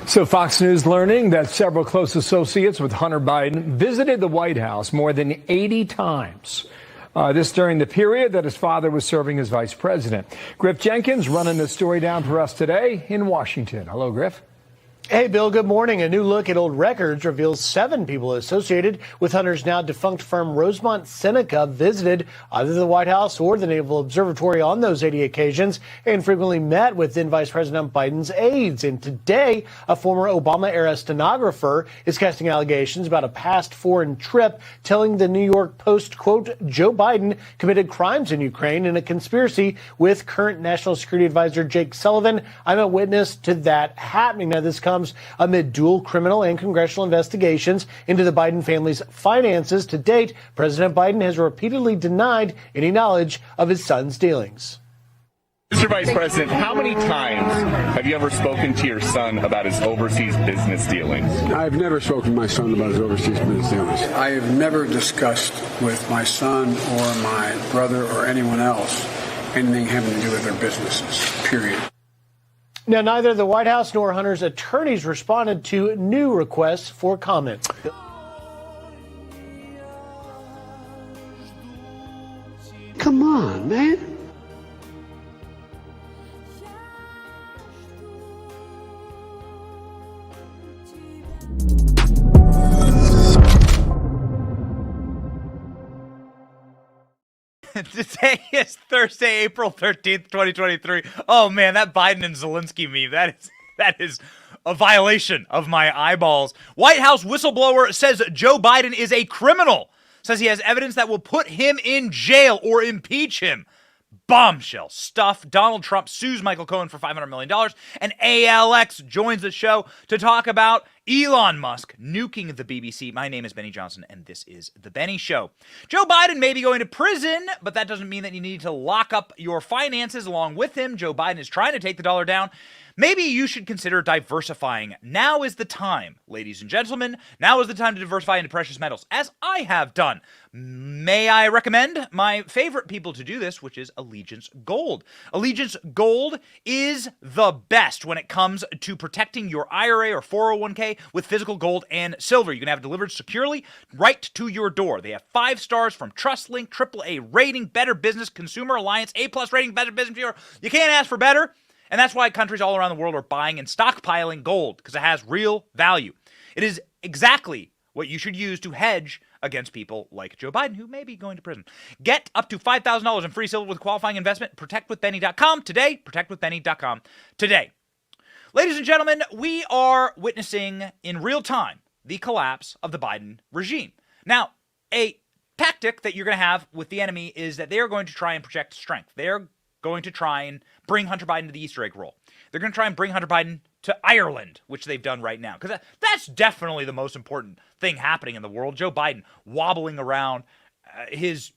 So Fox News learning that several close associates with Hunter Biden visited the White House more than 80 times. This during the period that his father was serving as vice president. Griff Jenkins running the story down for us today in Washington. Hello, Griff. Hey, Bill, good morning. A new look at old records reveals 7 people associated with Hunter's now defunct firm Rosemont Seneca visited either the White House or the Naval Observatory on those 80 occasions and frequently met with then Vice President Biden's aides. And today, a former Obama-era stenographer is casting allegations about a past foreign trip, telling the New York Post, quote, Joe Biden committed crimes in Ukraine in a conspiracy with current National Security Advisor Jake Sullivan. I'm a witness to that happening. Now, this comes amid dual criminal and congressional investigations into the Biden family's finances. To date, President Biden has repeatedly denied any knowledge of his son's dealings. Mr. Vice President, how many times have you ever spoken to your son about his overseas business dealings? I've never spoken to my son about his overseas business dealings. I have never discussed with my son or my brother or anyone else anything having to do with their businesses, period. Now, neither the White House nor Hunter's attorneys responded to new requests for comment. Come on, man. Today is Thursday, April 13th, 2023. Oh man, that Biden and Zelensky meme, that is a violation of my eyeballs. White House whistleblower says Joe Biden is a criminal. Says he has evidence that will put him in jail or impeach him. Bombshell stuff. Donald Trump sues Michael Cohen for $500 million. And ALX joins the show to talk about Elon Musk nuking the BBC. My name is Benny Johnson, and this is The Benny Show. Joe Biden may be going to prison, but that doesn't mean that you need to lock up your finances along with him. Joe Biden is trying to take the dollar down. Maybe you should consider diversifying. Now is the time, ladies and gentlemen. Now is the time to diversify into precious metals, as I have done. May I recommend my favorite people to do this, which is Allegiance Gold. Allegiance Gold is the best when it comes to protecting your IRA or 401k with physical gold and silver. You can have it delivered securely right to your door. They have 5 stars from TrustLink, AAA rating, Better Business, Consumer Alliance, A+ rating, Better Business Bureau. You can't ask for better. And that's why countries all around the world are buying and stockpiling gold, because it has real value. It is exactly what you should use to hedge against people like Joe Biden, who may be going to prison. Get up to $5,000 in free silver with qualifying investment. ProtectWithBenny.com today. ProtectWithBenny.com today. Ladies and gentlemen, we are witnessing in real time the collapse of the Biden regime. Now, a tactic that you're going to have with the enemy is that they are going to try and project strength. They're going to try and bring Hunter Biden to the Easter egg roll. They're going to try and bring Hunter Biden to Ireland, which they've done right now. Because that's definitely the most important thing happening in the world. Joe Biden wobbling around his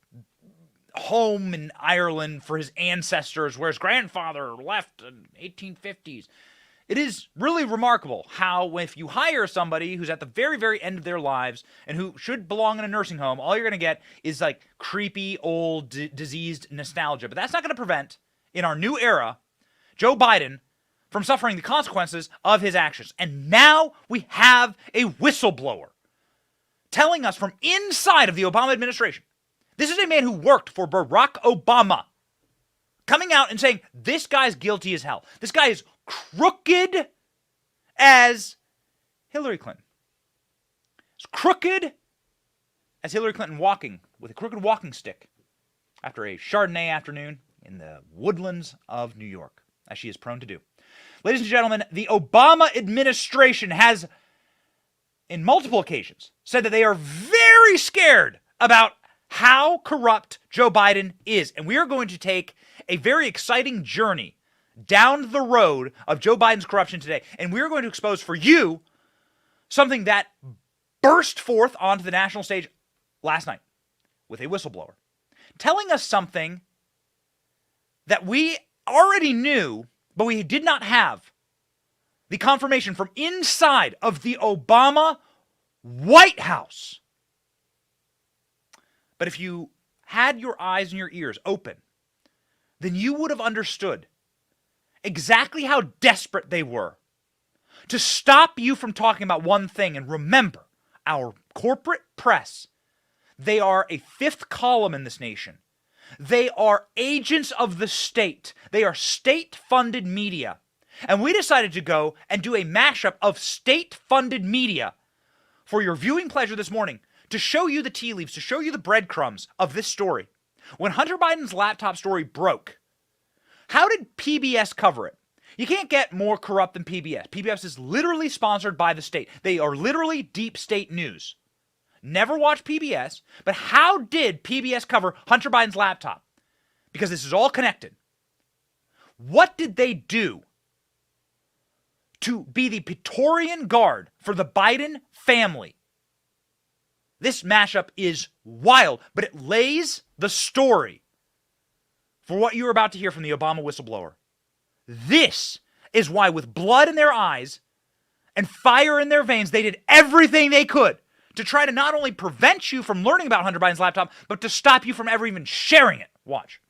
home in Ireland for his ancestors, where his grandfather left in the 1850s. It is really remarkable how if you hire somebody who's at the very, very end of their lives and who should belong in a nursing home, all you're going to get is like creepy, old, diseased nostalgia. But that's not going to prevent, in our new era, Joe Biden from suffering the consequences of his actions. And now we have a whistleblower telling us from inside of the Obama administration. This is a man who worked for Barack Obama, coming out and saying, this guy's guilty as hell. This guy is crooked as Hillary Clinton. As crooked as Hillary Clinton walking with a crooked walking stick after a Chardonnay afternoon in the woodlands of New York, as she is prone to do. Ladies and gentlemen, the Obama administration has, in multiple occasions, said that they are very scared about how corrupt Joe Biden is. And we are going to take a very exciting journey down the road of Joe Biden's corruption today. And we're going to expose for you something that burst forth onto the national stage last night with a whistleblower telling us something that we already knew, but we did not have the confirmation from inside of the Obama White House. But if you had your eyes and your ears open, then you would have understood exactly how desperate they were to stop you from talking about one thing. And remember, our corporate press, they are a fifth column in this nation. They are agents of the state. They are state-funded media. And we decided to go and do a mashup of state-funded media for your viewing pleasure this morning to show you the tea leaves, to show you the breadcrumbs of this story. When Hunter Biden's laptop story broke, how did PBS cover it? You can't get more corrupt than PBS. PBS is literally sponsored by the state. They are literally deep state news. Never watched PBS, but how did PBS cover Hunter Biden's laptop? Because this is all connected. What did they do to be the Praetorian Guard for the Biden family? This mashup is wild, but it lays the story for what you're about to hear from the Obama whistleblower. This is why, with blood in their eyes and fire in their veins, they did everything they could to try to not only prevent you from learning about Hunter Biden's laptop, but to stop you from ever even sharing it. Watch.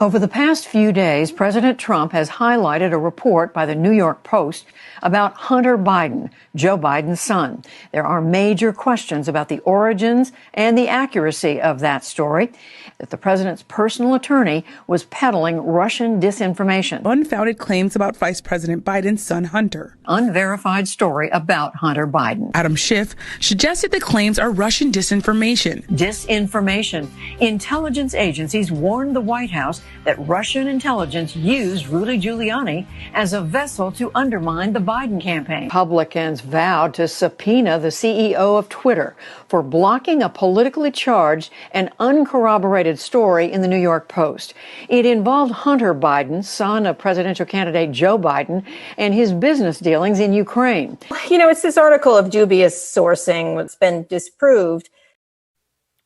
Over the past few days, President Trump has highlighted a report by the New York Post about Hunter Biden, Joe Biden's son. There are major questions about the origins and the accuracy of that story, that the president's personal attorney was peddling Russian disinformation. Unfounded claims about Vice President Biden's son, Hunter. Unverified story about Hunter Biden. Adam Schiff suggested the claims are Russian disinformation. Disinformation. Intelligence agencies warned the White House that Russian intelligence used Rudy Giuliani as a vessel to undermine the Biden campaign. Republicans vowed to subpoena the CEO of Twitter for blocking a politically charged and uncorroborated story in the New York Post. It involved Hunter Biden, son of presidential candidate Joe Biden, and his business dealings in Ukraine. You know, it's this article of dubious sourcing that's been disproved.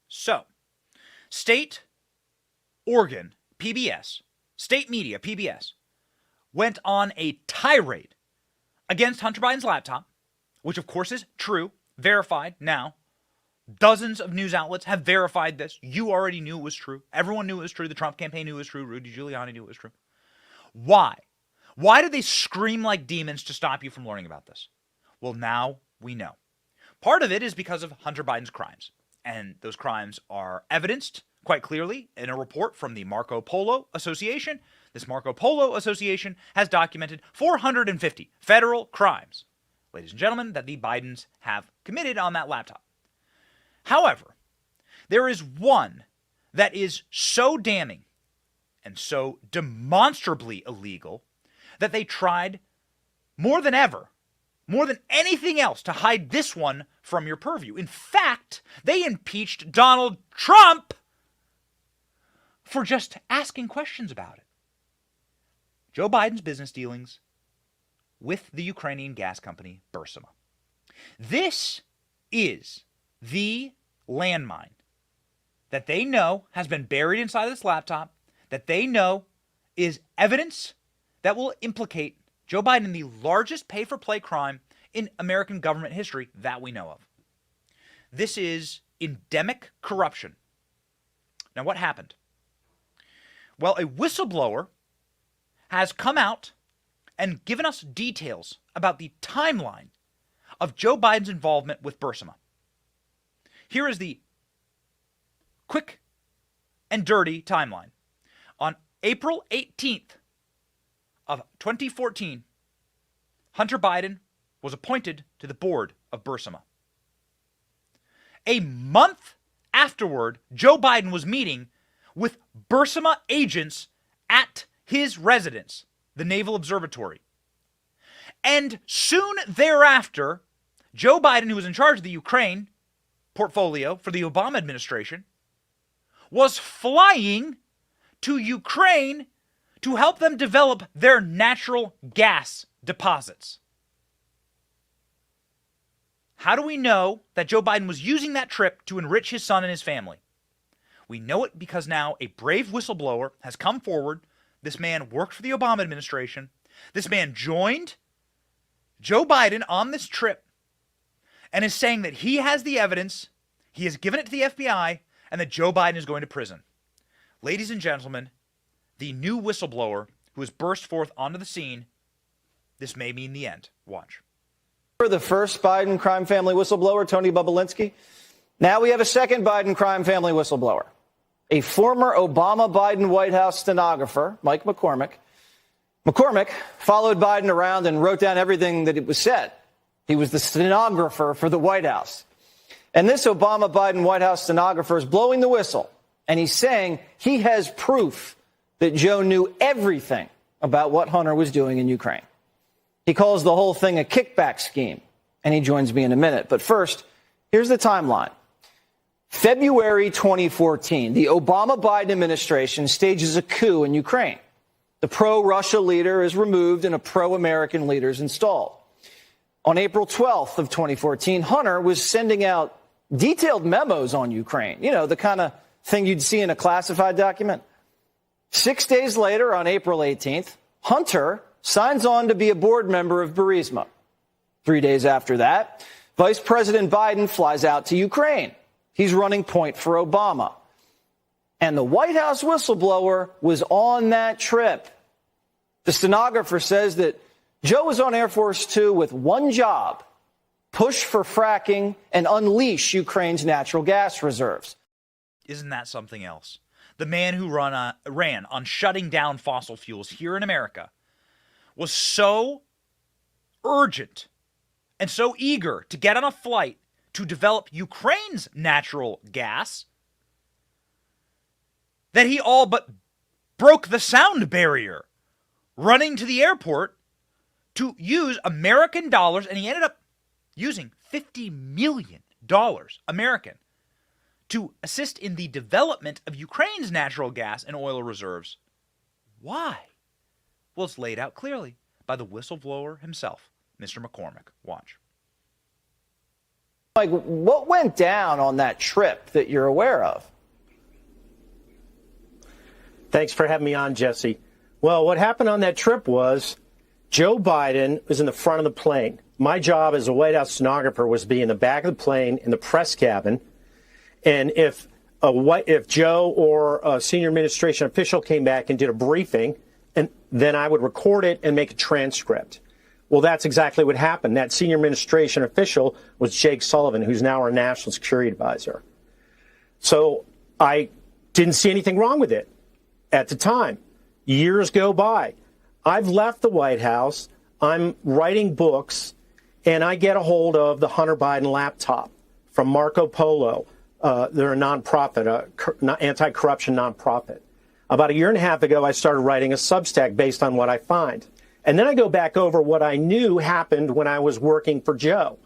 So, state organ, PBS, state media, PBS, went on a tirade against Hunter Biden's laptop, which of course is true, verified now. Dozens of news outlets have verified this. You already knew it was true. Everyone knew it was true. The Trump campaign knew it was true. Rudy Giuliani knew it was true. Why? Why did they scream like demons to stop you from learning about this? Well, now we know. Part of it is because of Hunter Biden's crimes. And those crimes are evidenced quite clearly in a report from the Marco Polo Association. This Marco Polo Association has documented 450 federal crimes, ladies and gentlemen, that the Bidens have committed on that laptop. However, there is one that is so damning and so demonstrably illegal that they tried more than ever, more than anything else, to hide this one from your purview. In fact, they impeached Donald Trump for just asking questions about it. Joe Biden's business dealings with the Ukrainian gas company Burisma. This is the landmine that they know has been buried inside of this laptop, that they know is evidence that will implicate Joe Biden in the largest pay-for-play crime in American government history that we know of. This is endemic corruption. Now, what happened? Well, a whistleblower has come out and given us details about the timeline of Joe Biden's involvement with Burisma. Here is the quick and dirty timeline. On April 18th of 2014, Hunter Biden was appointed to the board of Burisma. A month afterward, Joe Biden was meeting with Burisma agents at his residence, the Naval Observatory. And soon thereafter, Joe Biden, who was in charge of the Ukraine portfolio for the Obama administration, was flying to Ukraine to help them develop their natural gas deposits. How do we know that Joe Biden was using that trip to enrich his son and his family? We know it because now a brave whistleblower has come forward. This man worked for the Obama administration. This man joined Joe Biden on this trip and is saying that he has the evidence, he has given it to the FBI, and that Joe Biden is going to prison. Ladies and gentlemen, the new whistleblower who has burst forth onto the scene, this may mean the end. Watch. The first Biden crime family whistleblower, Tony Bobulinski. Now we have a second Biden crime family whistleblower, a former Obama-Biden White House stenographer, Mike McCormick. McCormick followed Biden around and wrote down everything that was said. He was the stenographer for the White House. And this Obama-Biden White House stenographer is blowing the whistle, and he's saying he has proof that Joe knew everything about what Hunter was doing in Ukraine. He calls the whole thing a kickback scheme, and he joins me in a minute. But first, here's the timeline. February 2014, the Obama-Biden administration stages a coup in Ukraine. The pro-Russia leader is removed and a pro-American leader is installed. On April 12th of 2014, Hunter was sending out detailed memos on Ukraine. You know, the kind of thing you'd see in a classified document. 6 days later, on April 18th, Hunter signs on to be a board member of Burisma. 3 days after that, Vice President Biden flies out to Ukraine. He's running point for Obama. And the White House whistleblower was on that trip. The stenographer says that Joe was on Air Force Two with one job: push for fracking and unleash Ukraine's natural gas reserves. Isn't that something else? The man who ran on shutting down fossil fuels here in America was so urgent and so eager to get on a flight to develop Ukraine's natural gas that he all but broke the sound barrier running to the airport to use American dollars, and he ended up using $50 million American to assist in the development of Ukraine's natural gas and oil reserves. Why? Well, it's laid out clearly by the whistleblower himself, Mr. McCormick. Watch. Like, what went down on that trip that you're aware of? Thanks for having me on, Jesse. Well, what happened on that trip was Joe Biden was in the front of the plane. My job as a White House stenographer was to be in the back of the plane in the press cabin. And if Joe or a senior administration official came back and did a briefing, and then I would record it and make a transcript. Well, that's exactly what happened. That senior administration official was Jake Sullivan, who's now our national security advisor. So I didn't see anything wrong with it at the time. Years go by. I've left the White House. I'm writing books, and I get a hold of the Hunter Biden laptop from Marco Polo. They're a nonprofit, anti-corruption nonprofit. About a year and a half ago, I started writing a Substack based on what I find. And then I go back over what I knew happened when I was working for Joe.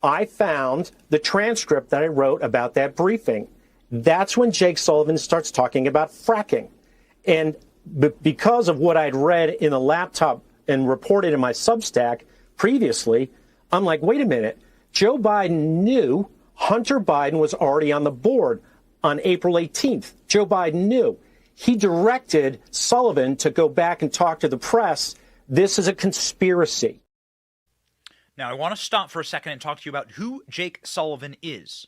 I found the transcript that I wrote about that briefing. That's when Jake Sullivan starts talking about fracking. And because of what I'd read in the laptop and reported in my Substack previously, I'm like, wait a minute. Joe Biden knew Hunter Biden was already on the board on April 18th. Joe Biden knew. He directed Sullivan to go back and talk to the press. This is a conspiracy. Now, I want to stop for a second and talk to you about who Jake Sullivan is.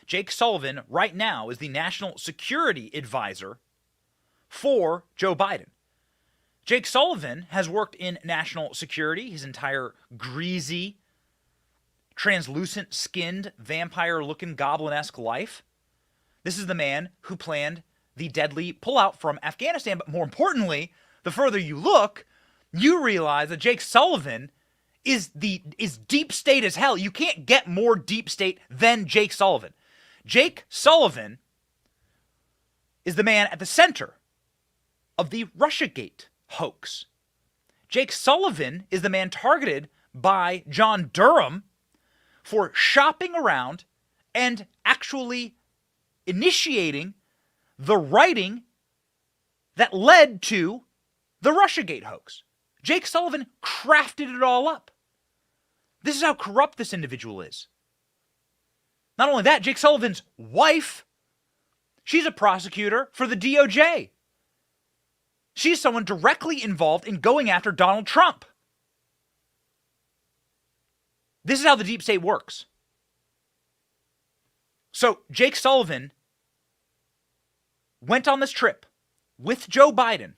Jake Sullivan right now is the national security advisor for Joe Biden. Jake Sullivan has worked in national security his entire greasy, translucent-skinned, vampire-looking, goblin-esque life. This is the man who planned the deadly pullout from Afghanistan. But more importantly, the further you look, you realize that Jake Sullivan is deep state as hell. You can't get more deep state than Jake Sullivan. Jake Sullivan is the man at the center of the Russiagate hoax. Jake Sullivan is the man targeted by John Durham for shopping around and actually initiating the writing that led to the Russiagate hoax. Jake Sullivan crafted it all up. This is how corrupt this individual is. Not only that, Jake Sullivan's wife, she's a prosecutor for the DOJ. She's someone directly involved in going after Donald Trump. This is how the deep state works. So Jake Sullivan went on this trip with Joe Biden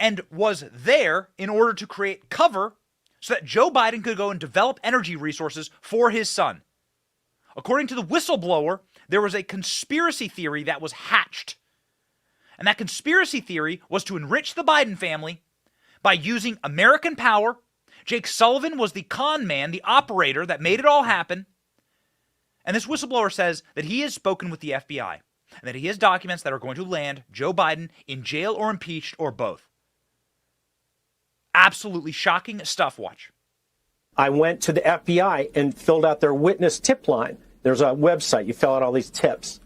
and was there in order to create cover so that Joe Biden could go and develop energy resources for his son. According to the whistleblower, there was a conspiracy theory that was hatched. And that conspiracy theory was to enrich the Biden family by using American power. Jake Sullivan was the con man, the operator that made it all happen. And this whistleblower says that he has spoken with the FBI and that he has documents that are going to land Joe Biden in jail or impeached or both. Absolutely shocking stuff. Watch. I went to the FBI and filled out their witness tip line. There's a website. You fill out all these tips,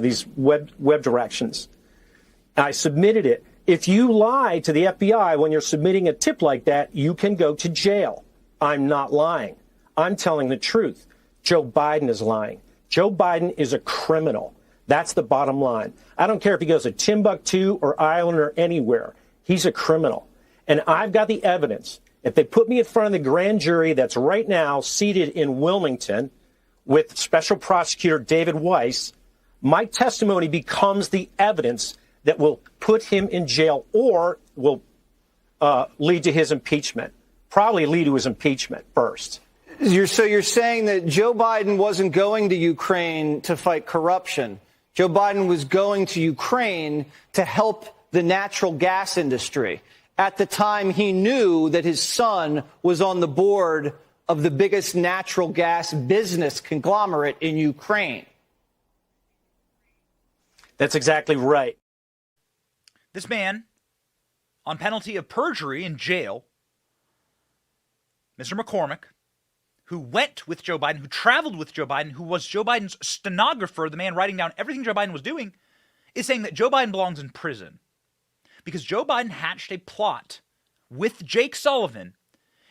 these web directions. I submitted it. If you lie to the FBI when you're submitting a tip like that, you can go to jail. I'm not lying. I'm telling the truth. Joe Biden is lying. Joe Biden is a criminal. That's the bottom line. I don't care if he goes to Timbuktu or Ireland or anywhere. He's a criminal. And I've got the evidence. If they put me in front of the grand jury that's right now seated in Wilmington with Special Prosecutor David Weiss, my testimony becomes the evidence that will put him in jail or will lead to his impeachment. Probably lead to his impeachment first. So you're saying that Joe Biden wasn't going to Ukraine to fight corruption. Joe Biden was going to Ukraine to help the natural gas industry. At the time, he knew that his son was on the board of the biggest natural gas business conglomerate in Ukraine. That's exactly right. This man, on penalty of perjury in jail, Mr. McCormick, who went with Joe Biden, who traveled with Joe Biden, who was Joe Biden's stenographer, the man writing down everything Joe Biden was doing, is saying that Joe Biden belongs in prison because Joe Biden hatched a plot with Jake Sullivan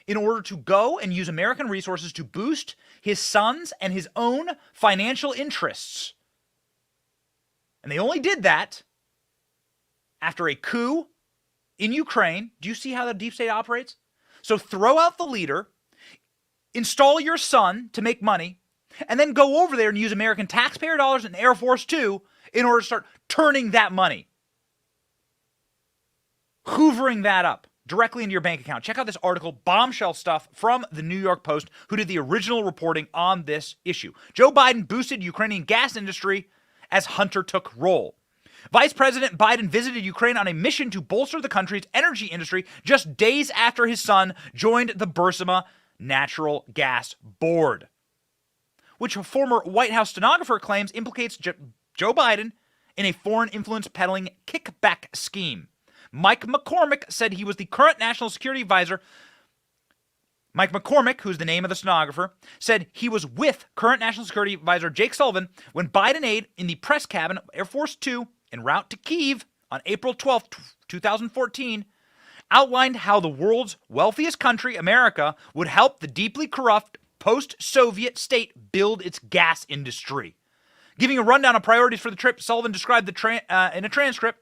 in order to go and use American resources to boost his son's and his own financial interests. And they only did that after a coup in Ukraine. Do you see how the deep state operates? So throw out the leader, install your son to make money, and then go over there and use American taxpayer dollars and Air Force too in order to start turning that money. Hoovering that up directly into your bank account. Check out this article, bombshell stuff from the New York Post, who did the original reporting on this issue. Joe Biden boosted Ukrainian gas industry as Hunter took role. Vice President Biden visited Ukraine on a mission to bolster the country's energy industry just days after his son joined the Burisma Natural Gas Board, which a former White House stenographer claims implicates Joe Biden in a foreign influence peddling kickback scheme. Mike McCormick said he was the current national security advisor. Mike McCormick, who's the name of the stenographer, said he was with current national security advisor Jake Sullivan when Biden aide in the press cabin of Air Force Two en route to Kyiv on April 12, 2014, outlined how the world's wealthiest country, America, would help the deeply corrupt post-Soviet state build its gas industry. Giving a rundown of priorities for the trip, Sullivan described in a transcript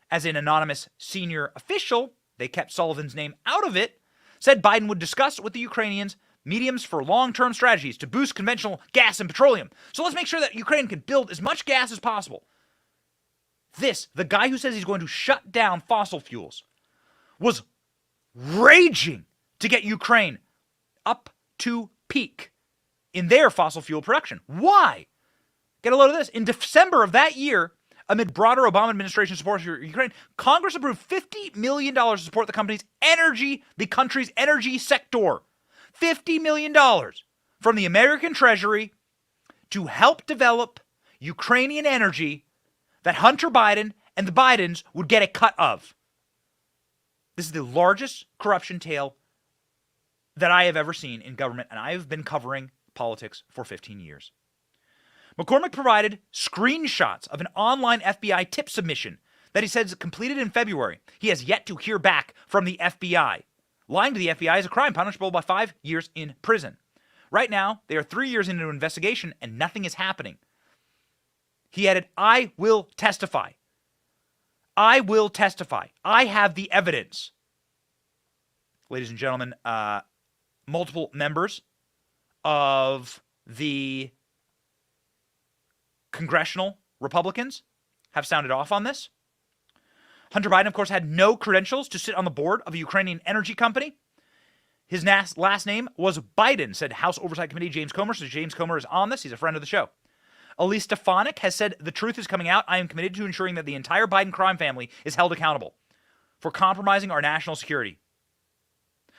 as an anonymous senior official, they kept Sullivan's name out of it, said Biden would discuss with the Ukrainians mediums for long-term strategies to boost conventional gas and petroleum. So let's make sure that Ukraine can build as much gas as possible. This, the guy who says he's going to shut down fossil fuels, was raging to get Ukraine up to peak in their fossil fuel production. Why? Get a load of this. In December of that year, amid broader Obama administration support for Ukraine, Congress approved $50 million to support the country's energy sector. $50 million from the American Treasury to help develop Ukrainian energy that Hunter Biden and the Bidens would get a cut of. This is the largest corruption tale that I have ever seen in government, and I have been covering politics for 15 years. McCormick provided screenshots of an online FBI tip submission that he says completed in February. He has yet to hear back from the FBI. Lying to the FBI is a crime punishable by 5 years in prison. Right now, they are 3 years into an investigation and nothing is happening. He added, I will testify. I will testify. I have the evidence. Ladies and gentlemen, multiple members of the congressional Republicans have sounded off on this. Hunter Biden, of course, had no credentials to sit on the board of a Ukrainian energy company. His last name was Biden, said House Oversight Committee James Comer. So James Comer is on this. He's a friend of the show. Elise Stefanik has said, the truth is coming out. I am committed to ensuring that the entire Biden crime family is held accountable for compromising our national security.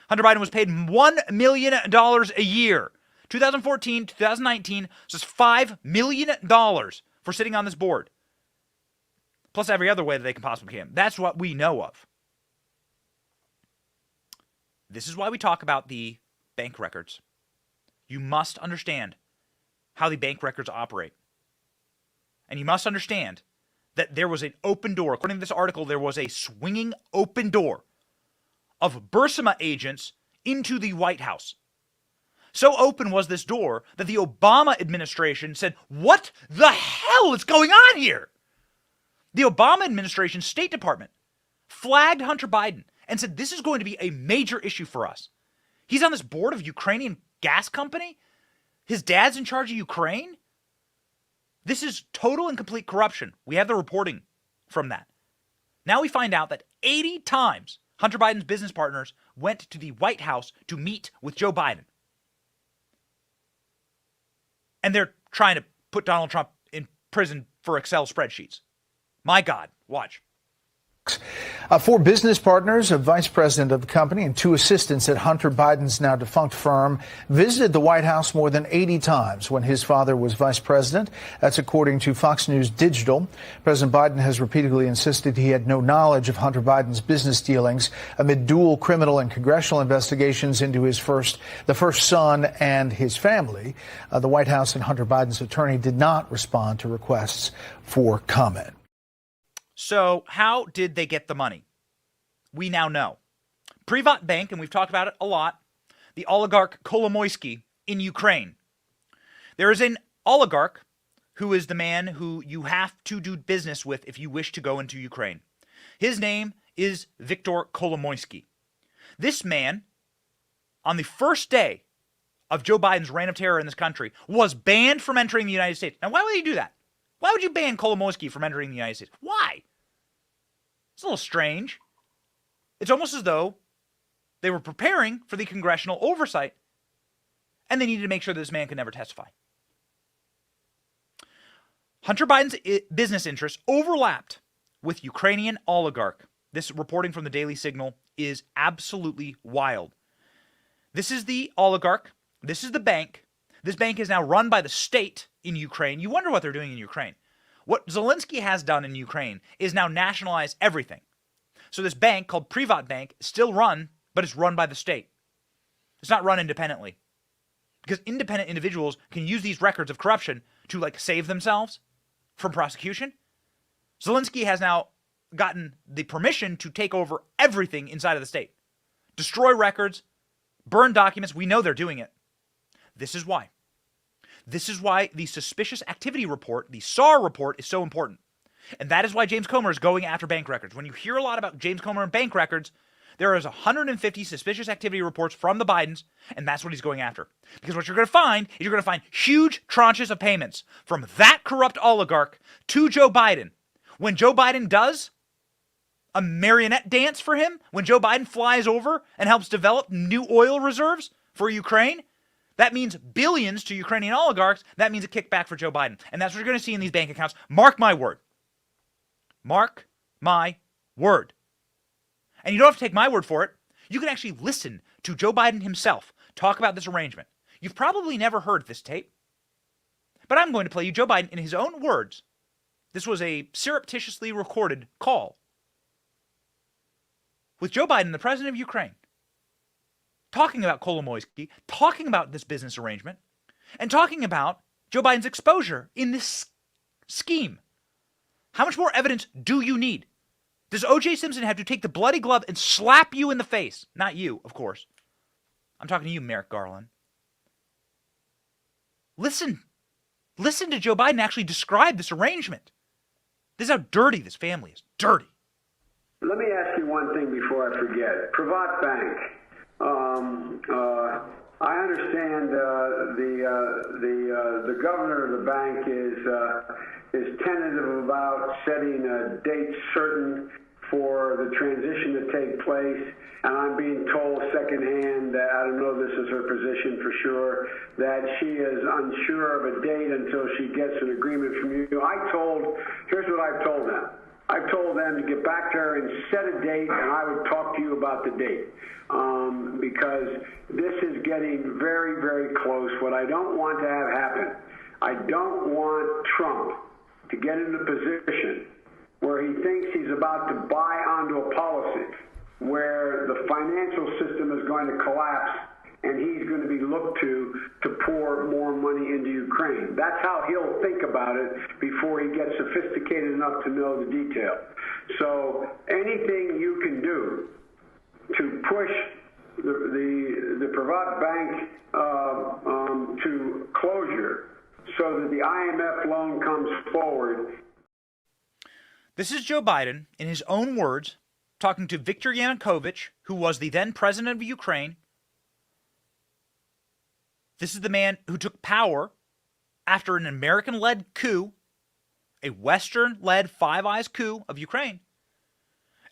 Hunter Biden was paid $1 million a year. 2014, 2019, so it's $5 million for sitting on this board. Plus every other way that they can possibly pay him. That's what we know of. This is why we talk about the bank records. You must understand how the bank records operate. And you must understand that there was an open door. According to this article, there was a swinging open door of Burisma agents into the White House. So open was this door that the Obama administration said, what the hell is going on here? The Obama administration State Department flagged Hunter Biden and said, this is going to be a major issue for us. He's on this board of Ukrainian gas company. His dad's in charge of Ukraine. This is total and complete corruption. We have the reporting from that. Now we find out that 80 times Hunter Biden's business partners went to the White House to meet with Joe Biden. And they're trying to put Donald Trump in prison for Excel spreadsheets. My God, watch. 4 business partners, a vice president of the company, and 2 assistants at Hunter Biden's now defunct firm visited the White House more than 80 times when his father was vice president. That's according to Fox News Digital. President Biden has repeatedly insisted he had no knowledge of Hunter Biden's business dealings amid dual criminal and congressional investigations into the first son and his family. The White House and Hunter Biden's attorney did not respond to requests for comment. So how did they get the money? We now know. Privat Bank, and we've talked about it a lot, the oligarch Kolomoisky in Ukraine. There is an oligarch who is the man who you have to do business with if you wish to go into Ukraine. His name is Viktor Kolomoisky. This man, on the first day of Joe Biden's reign of terror in this country, was banned from entering the United States. Now, why would he do that? Why would you ban Kolomoisky from entering the United States? Why? It's a little strange. It's almost as though they were preparing for the congressional oversight and they needed to make sure that this man could never testify. Hunter Biden's business interests overlapped with Ukrainian oligarch. This reporting from the Daily Signal is absolutely wild. This is the oligarch. This is the bank. This bank is now run by the state in Ukraine. You wonder what they're doing in Ukraine. What Zelensky has done in Ukraine is now nationalize everything. So this bank called Privat Bank is still run, but it's run by the state. It's not run independently. Because independent individuals can use these records of corruption to save themselves from prosecution. Zelensky has now gotten the permission to take over everything inside of the state. Destroy records, burn documents. We know they're doing it. This is why. This is why the Suspicious Activity Report, the SAR report, is so important. And that is why James Comer is going after bank records. When you hear a lot about James Comer and bank records, there is 150 suspicious activity reports from the Bidens, and that's what he's going after. Because what you're going to find is you're going to find huge tranches of payments from that corrupt oligarch to Joe Biden. When Joe Biden does a marionette dance for him, when Joe Biden flies over and helps develop new oil reserves for Ukraine, that means billions to Ukrainian oligarchs. That means a kickback for Joe Biden. And that's what you're going to see in these bank accounts. Mark my word. Mark my word. And you don't have to take my word for it. You can actually listen to Joe Biden himself talk about this arrangement. You've probably never heard this tape. But I'm going to play you Joe Biden in his own words. This was a surreptitiously recorded call with Joe Biden, the president of Ukraine, talking about Kolomoisky, talking about this business arrangement, and talking about Joe Biden's exposure in this scheme. How much more evidence do you need? Does O.J. Simpson have to take the bloody glove and slap you in the face? Not you, of course. I'm talking to you, Merrick Garland. Listen to Joe Biden actually describe this arrangement. This is how dirty this family is. Dirty. Let me ask you one thing before I forget. Privat Bank. I understand the governor of the bank is tentative about setting a date certain for the transition to take place. And I'm being told secondhand that, I don't know this is her position for sure, that she is unsure of a date until she gets an agreement from you. Here's what I've told them. I've told them to get back to her and set a date, and I would talk to you about the date. Because this is getting very, very close. What I don't want to have happen, I don't want Trump to get in a position where he thinks he's about to buy onto a policy where the financial system is going to collapse and he's going to be looked to pour more money into Ukraine. That's how he'll think about it before he gets sophisticated enough to know the detail. So anything you can do to push the Privat Bank to closure so that the IMF loan comes forward. This is Joe Biden, in his own words, talking to Viktor Yanukovych, who was the then president of Ukraine. This is the man who took power after an American-led coup, a Western-led Five Eyes coup of Ukraine.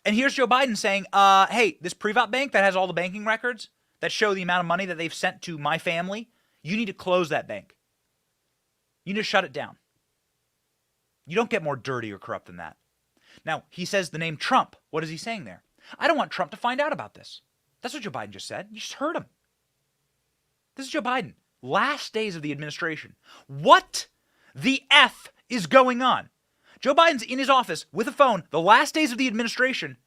And here's Joe Biden saying, hey, this Privat Bank that has all the banking records that show the amount of money that they've sent to my family, you need to close that bank. You need to shut it down. You don't get more dirty or corrupt than that. Now, he says the name Trump. What is he saying there? I don't want Trump to find out about this. That's what Joe Biden just said. You just heard him. This is Joe Biden. Last days of the administration. What the F is going on? Joe Biden's in his office with a phone, the last days of the administration,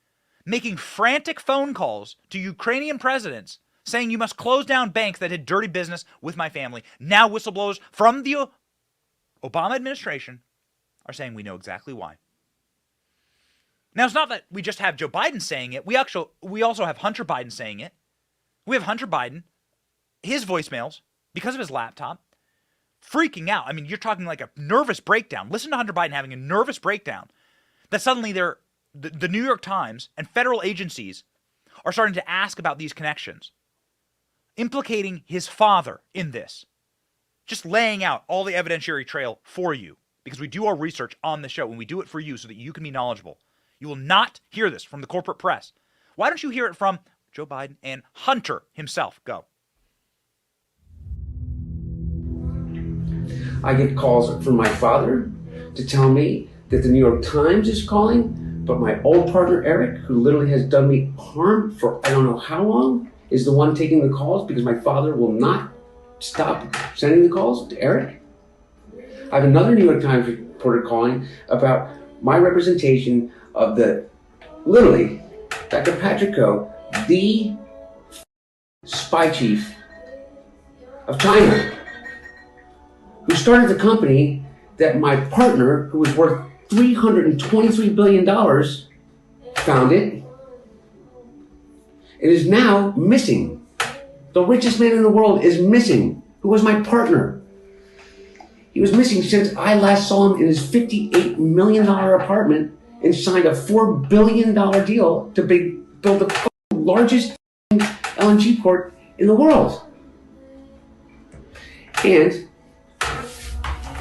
making frantic phone calls to Ukrainian presidents saying you must close down banks that did dirty business with my family. Now whistleblowers from the Obama administration are saying we know exactly why. Now, it's not that we just have Joe Biden saying it. We also have Hunter Biden saying it. We have Hunter Biden, his voicemails, because of his laptop, freaking out. I mean, you're talking like a nervous breakdown. Listen to Hunter Biden having a nervous breakdown. That suddenly the New York Times and federal agencies are starting to ask about these connections, implicating his father in this. Just laying out all the evidentiary trail for you, because we do our research on the show and we do it for you so that you can be knowledgeable. You will not hear this from the corporate press. Why don't you hear it from Joe Biden and Hunter himself? Go. I get calls from my father to tell me that the New York Times is calling, but my old partner Eric, who literally has done me harm for I don't know how long, is the one taking the calls because my father will not stop sending the calls to Eric. I have another New York Times reporter calling about my representation of literally, Dr. Patrick Coe, the spy chief of China, who started the company that my partner, who was worth $323 billion, founded, and is now missing. The richest man in the world is missing, who was my partner. He was missing since I last saw him in his $58 million apartment and signed a $4 billion deal to build the largest LNG port in the world. And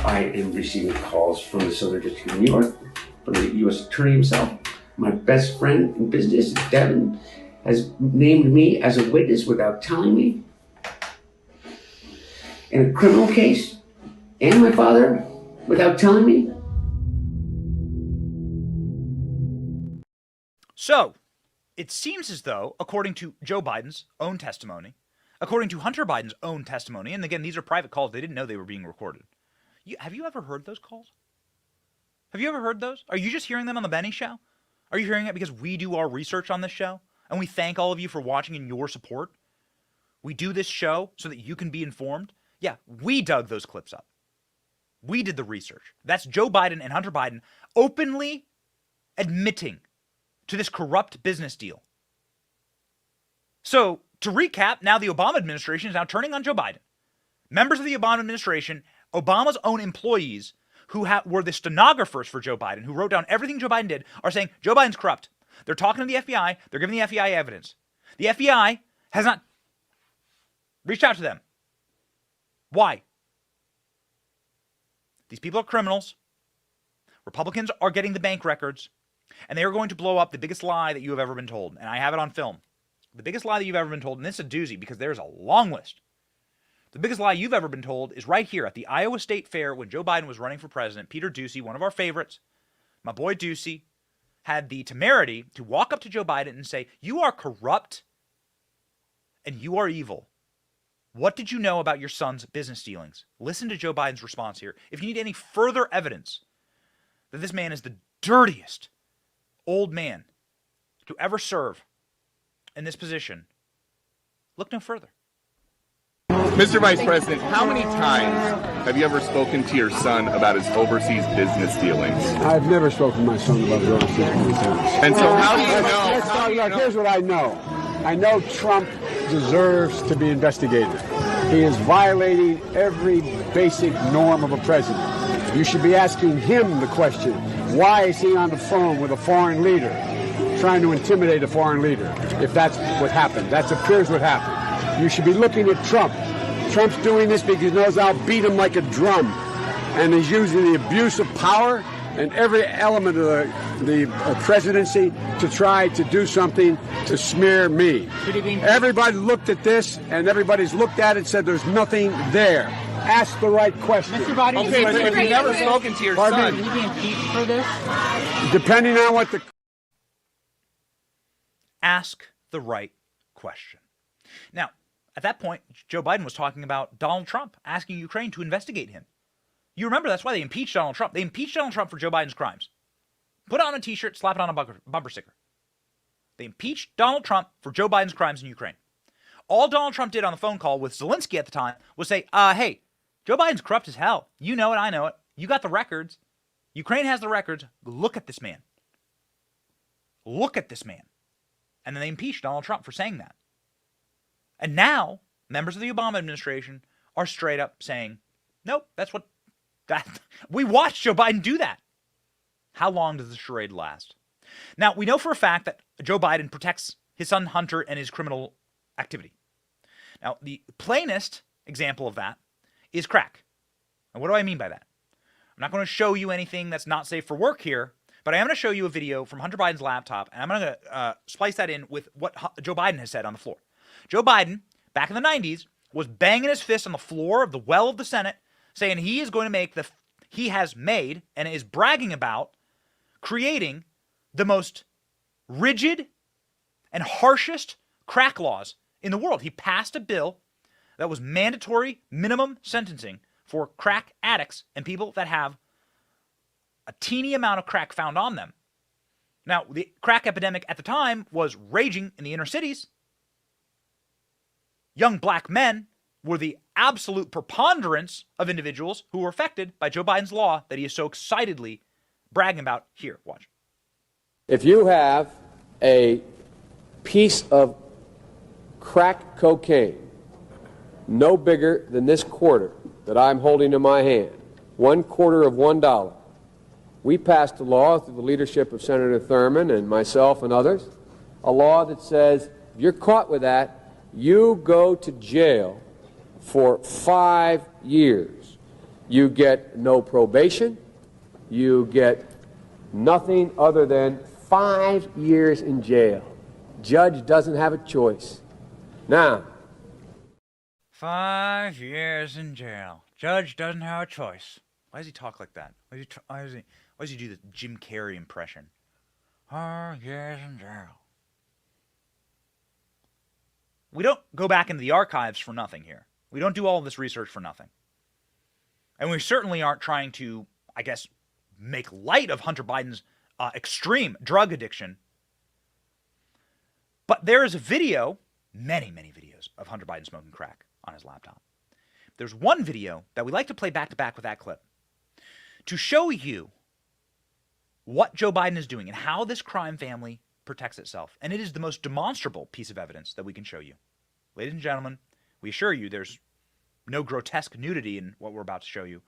I am receiving calls from the Southern District of New York, from the U.S. Attorney himself. My best friend in business, Devin, has named me as a witness without telling me in a criminal case, and my father without telling me. So, it seems as though, according to Joe Biden's own testimony, according to Hunter Biden's own testimony, and again, these are private calls, they didn't know they were being recorded. Have you ever heard those calls? Have you ever heard those? Are you just hearing them on the Benny Show? Are you hearing it because we do our research on this show? And we thank all of you for watching and your support? We do this show so that you can be informed? Yeah, we dug those clips up. We did the research. That's Joe Biden and Hunter Biden openly admitting to this corrupt business deal. So, to recap, now the Obama administration is now turning on Joe Biden. Members of the Obama administration, Obama's own employees, who were the stenographers for Joe Biden, who wrote down everything Joe Biden did, are saying Joe Biden's corrupt. They're talking to the FBI. They're giving the FBI evidence. The FBI has not reached out to them. Why? These people are criminals. Republicans are getting the bank records. And they are going to blow up the biggest lie that you have ever been told. And I have it on film. The biggest lie that you've ever been told, and this is a doozy because there's a long list. The biggest lie you've ever been told is right here at the Iowa State Fair when Joe Biden was running for president. Peter Doocy, one of our favorites, my boy Doocy, had the temerity to walk up to Joe Biden and say, "You are corrupt and you are evil. What did you know about your son's business dealings?" Listen to Joe Biden's response here. If you need any further evidence that this man is the dirtiest old man to ever serve in this position, look no further. Mr. Vice President, how many times have you ever spoken to your son about his overseas business dealings? I've never spoken to my son about his overseas business dealings. And so how do you know? Here's what I know. I know Trump deserves to be investigated. He is violating every basic norm of a president. You should be asking him the question, why is he on the phone with a foreign leader, trying to intimidate a foreign leader, if that's what happened? That appears what happened. You should be looking at Trump. Trump's doing this because he knows I'll beat him like a drum. And he's using the abuse of power and every element of the presidency to try to do something to smear me. Everybody looked at this, and everybody's looked at it and said there's nothing there. Ask the right question. Mr. Biden, okay, but if you've never spoken to your son, will he be impeached for this? Depending on what the... Ask the right question. Now, at that point, Joe Biden was talking about Donald Trump asking Ukraine to investigate him. You remember that's why they impeached Donald Trump. They impeached Donald Trump for Joe Biden's crimes. Put it on a t-shirt, slap it on a bumper sticker. They impeached Donald Trump for Joe Biden's crimes in Ukraine. All Donald Trump did on the phone call with Zelensky at the time was say, hey, Joe Biden's corrupt as hell. You know it, I know it. You got the records. Ukraine has the records. Look at this man. Look at this man. And then they impeached Donald Trump for saying that. And now, members of the Obama administration are straight up saying, nope, we watched Joe Biden do that. How long does the charade last? Now, we know for a fact that Joe Biden protects his son Hunter and his criminal activity. Now, the plainest example of that is crack. And what do I mean by that? I'm not going to show you anything that's not safe for work here, but I am going to show you a video from Hunter Biden's laptop, and I'm going to splice that in with what Joe Biden has said on the floor. Joe Biden, back in the 90s, was banging his fist on the floor of the well of the Senate, saying he is going to make he has made and is bragging about creating the most rigid and harshest crack laws in the world. He passed a bill that was mandatory minimum sentencing for crack addicts and people that have a teeny amount of crack found on them. Now, the crack epidemic at the time was raging in the inner cities. Young black men were the absolute preponderance of individuals who were affected by Joe Biden's law that he is so excitedly bragging about here. Watch. If you have a piece of crack cocaine no bigger than this quarter that I'm holding in my hand, 1/4 of $1, we passed a law through the leadership of Senator Thurmond and myself and others, a law that says if you're caught with that, you go to jail for 5 years. You get no probation. You get nothing other than 5 years in jail. Judge doesn't have a choice. Now, 5 years in jail. Judge doesn't have a choice. Why does he talk like that? Why does he do the Jim Carrey impression? 5 years in jail. We don't go back into the archives for nothing here. We don't do all of this research for nothing. And we certainly aren't trying to, I guess, make light of Hunter Biden's extreme drug addiction. But there is a video, many videos, of Hunter Biden smoking crack on his laptop. There's one video that we like to play back to back with that clip to show you what Joe Biden is doing and how this crime family protects itself. And it is the most demonstrable piece of evidence that we can show you. Ladies and gentlemen, we assure you there's no grotesque nudity in what we're about to show you.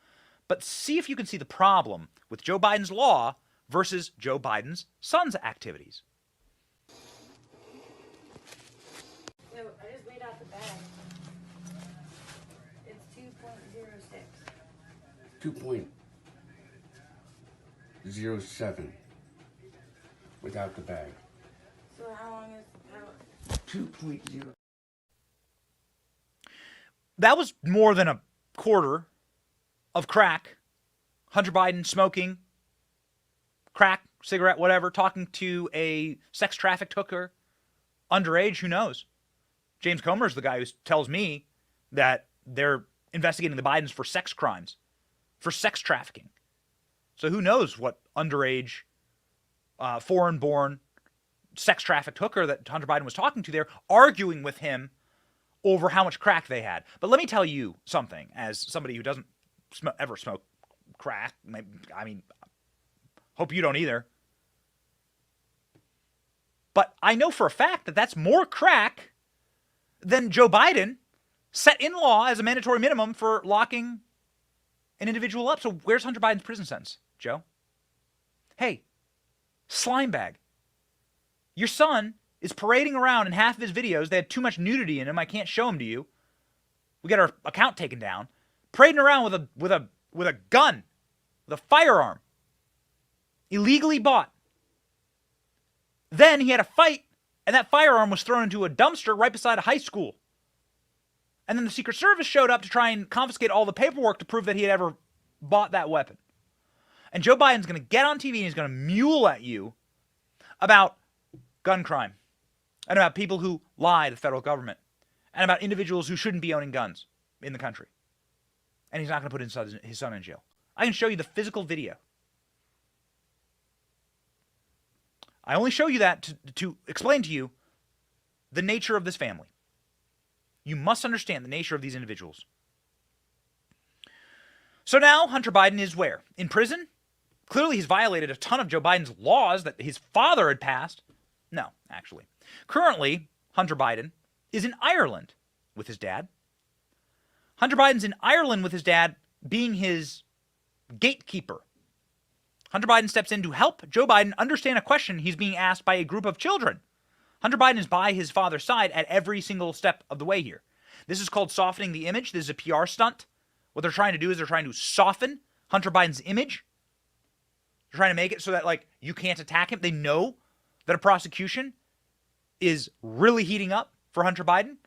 But see if you can see the problem with Joe Biden's law versus Joe Biden's son's activities. So I just laid out the bag. It's 2.06. 2.07. without the bag. So how long is 2.0. That was more than a quarter of crack. Hunter Biden smoking crack, cigarette, whatever, talking to a sex trafficked hooker, underage, who knows? James Comer's the guy who tells me that they're investigating the Bidens for sex crimes, for sex trafficking. So who knows what underage, foreign-born, sex-trafficked hooker that Hunter Biden was talking to there, arguing with him over how much crack they had. But let me tell you something, as somebody who doesn't ever smoke crack. I mean, hope you don't either. But I know for a fact that that's more crack than Joe Biden set in law as a mandatory minimum for locking an individual up. So where's Hunter Biden's prison sentence, Joe? Hey, slime bag. Your son is parading around in half of his videos. They had too much nudity in them. I can't show them to you. We got our account taken down. Parading around with a gun, with a firearm, illegally bought. Then he had a fight, and that firearm was thrown into a dumpster right beside a high school. And then the Secret Service showed up to try and confiscate all the paperwork to prove that he had ever bought that weapon. And Joe Biden's going to get on TV and he's going to mule at you about gun crime and about people who lie to the federal government and about individuals who shouldn't be owning guns in the country. And he's not going to put his son in jail. I can show you the physical video. I only show you that to explain to you the nature of this family. You must understand the nature of these individuals. So now Hunter Biden is where? In prison? Clearly he's violated a ton of Joe Biden's laws that his father had passed. No, actually. Currently, Hunter Biden is in Ireland with his dad. Hunter Biden's in Ireland with his dad being his gatekeeper. Hunter Biden steps in to help Joe Biden understand a question he's being asked by a group of children. Hunter Biden is by his father's side at every single step of the way here. This is called softening the image. This is a PR stunt. What they're trying to do is they're trying to soften Hunter Biden's image. They're trying to make it so that, like, you can't attack him. They know that a prosecution is really heating up for Hunter Biden.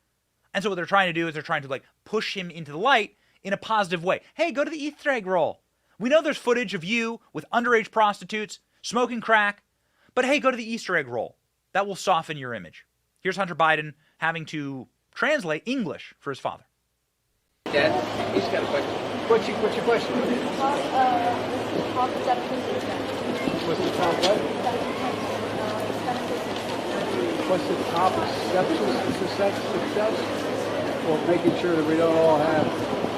And so what they're trying to do is they're trying to, like, push him into the light in a positive way. Hey, go to the Easter egg roll. We know there's footage of you with underage prostitutes smoking crack, but hey, go to the Easter egg roll. That will soften your image. Here's Hunter Biden having to translate English for his father. Dad, he's got a question. What's your question? What's the top what? What's the top of success? Or making sure that we don't all have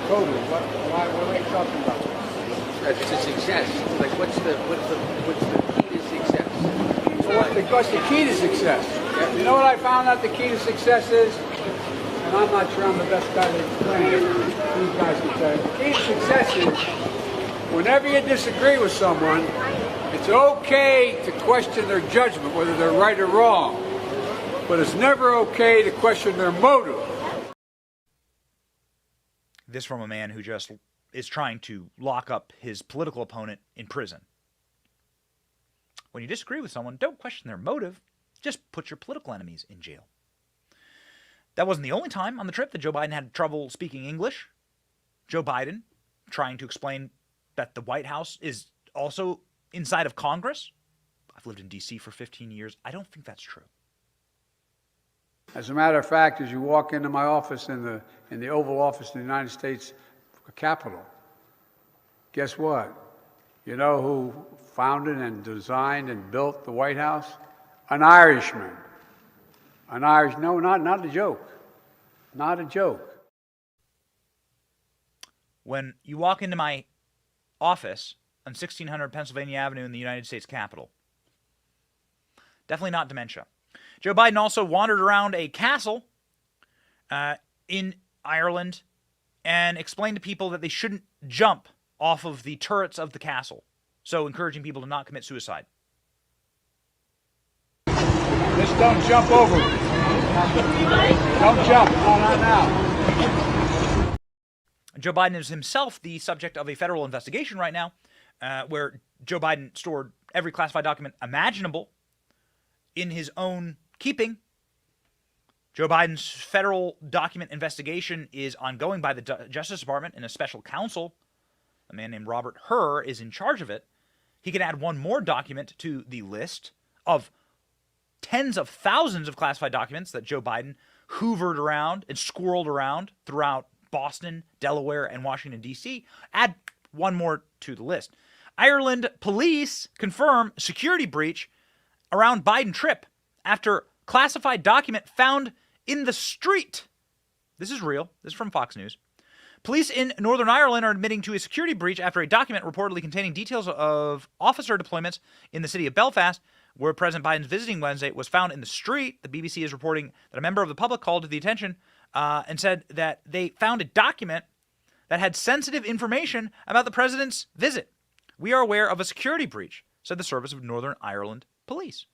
COVID? What are you talking about? To success. Like, what's the key to success? Well, because the key to success. Yeah. You know what I found out the key to success is? And I'm not sure I'm the best guy to explain it. These guys can tell you. The key to success is whenever you disagree with someone, it's okay to question their judgment, whether they're right or wrong. But it's never okay to question their motive. This from a man who just is trying to lock up his political opponent in prison. When you disagree with someone, don't question their motive. Just put your political enemies in jail. That wasn't the only time on the trip that Joe Biden had trouble speaking English. Joe Biden trying to explain that the White House is also inside of Congress. I've lived in D.C. for 15 years. I don't think that's true. As a matter of fact, as you walk into my office in the Oval Office in the United States Capitol, guess what? You know who founded and designed and built the White House? An Irishman. No, not a joke. Not a joke. When you walk into my office on 1600 Pennsylvania Avenue in the United States Capitol, definitely not dementia. Joe Biden also wandered around a castle in Ireland and explained to people that they shouldn't jump off of the turrets of the castle, so encouraging people to not commit suicide. Just don't jump over. Don't jump. No, not now. Joe Biden is himself the subject of a federal investigation right now, where Joe Biden stored every classified document imaginable in his own keeping. Joe Biden's federal document investigation is ongoing by the Justice Department and a special counsel. A man named Robert Hur is in charge of it. He can add one more document to the list of tens of thousands of classified documents that Joe Biden hoovered around and squirreled around throughout Boston, Delaware, and Washington, D.C. Add one more to the list. Ireland police confirm security breach around Biden trip after classified document found in the street. This is real. This is from Fox News. Police in Northern Ireland are admitting to a security breach after a document reportedly containing details of officer deployments in the city of Belfast, where President Biden's visiting Wednesday, was found in the street. The BBC is reporting that a member of the public called to the attention and said that they found a document that had sensitive information about the president's visit. We are aware of a security breach, said the Service of Northern Ireland Police.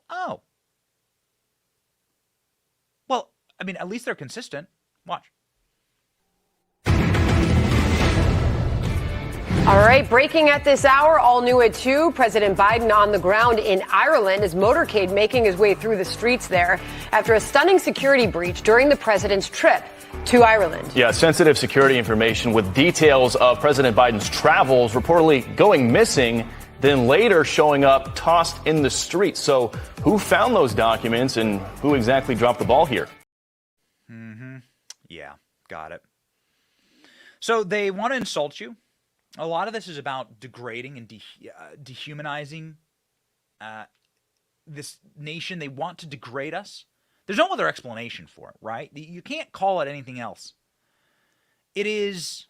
Oh. Well, I mean, at least they're consistent. Watch. All right, breaking at this hour, all new at 2. President Biden on the ground in Ireland, his motorcade making his way through the streets there after a stunning security breach during the president's trip to Ireland. Yeah, sensitive security information with details of President Biden's travels reportedly going missing, then later showing up tossed in the street. So who found those documents and who exactly dropped the ball here? Yeah, got it. So they want to insult you. A lot of this is about degrading and dehumanizing this nation. They want to degrade us. There's no other explanation for it, right? You can't call it anything else. It is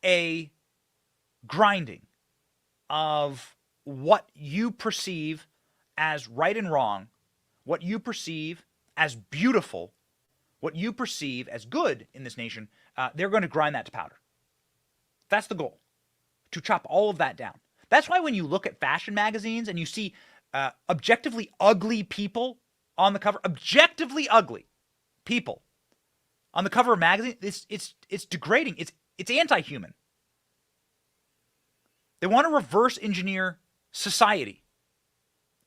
a grinding of what you perceive as right and wrong, what you perceive as beautiful, what you perceive as good in this nation. They're going to grind that to powder. That's the goal, to chop all of that down. That's why when you look at fashion magazines and you see objectively ugly people on the cover, objectively ugly people on the cover of magazine, it's degrading. It's anti-human. They want to reverse engineer society.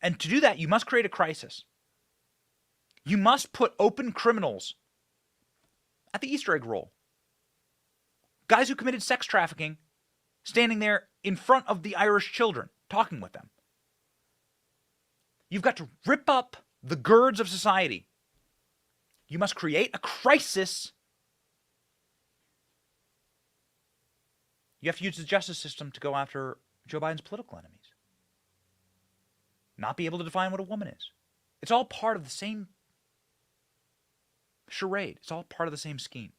And to do that, you must create a crisis. You must put open criminals at the Easter egg roll. Guys who committed sex trafficking standing there in front of the Irish children, talking with them. You've got to rip up the girds of society. You must create a crisis. You have to use the justice system to go after Joe Biden's political enemies. Not be able to define what a woman is. It's all part of the same charade. It's all part of the same scheme.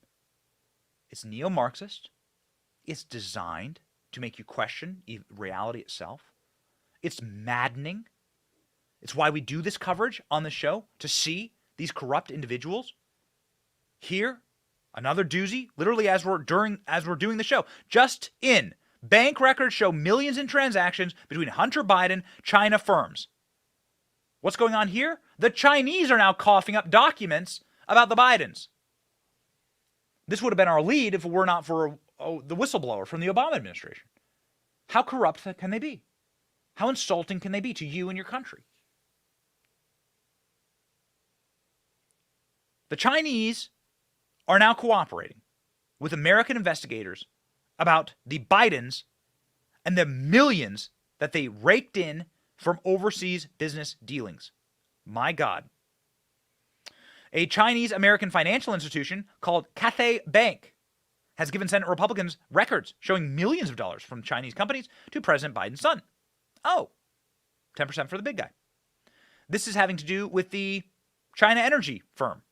It's neo-Marxist. It's designed to make you question reality itself. It's maddening. It's why we do this coverage on the show, to see these corrupt individuals. Here, another doozy, literally as we're doing the show. Just in, bank records show millions in transactions between Hunter Biden, China firms. What's going on here? The Chinese are now coughing up documents about the Bidens. This would have been our lead if it were not for the whistleblower from the Obama administration. How corrupt can they be? How insulting can they be to you and your country? The Chinese are now cooperating with American investigators about the Bidens and the millions that they raked in from overseas business dealings. My God. A Chinese-American financial institution called Cathay Bank has given Senate Republicans records showing millions of dollars from Chinese companies to President Biden's son. Oh, 10% for the big guy. This is having to do with the China Energy firm.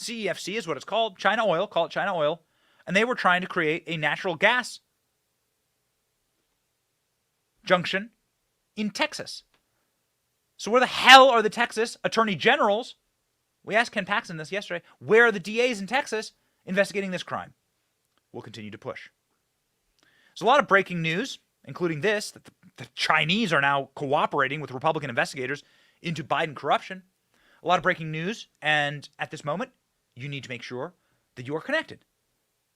CEFC is what it's called. China Oil, call it China Oil. And they were trying to create a natural gas junction in Texas. So where the hell are the Texas attorney generals? We asked Ken Paxton this yesterday. Where are the DAs in Texas investigating this crime? We'll continue to push. There's a lot of breaking news, including this, that the Chinese are now cooperating with Republican investigators into Biden corruption. A lot of breaking news, and at this moment, you need to make sure that you are connected,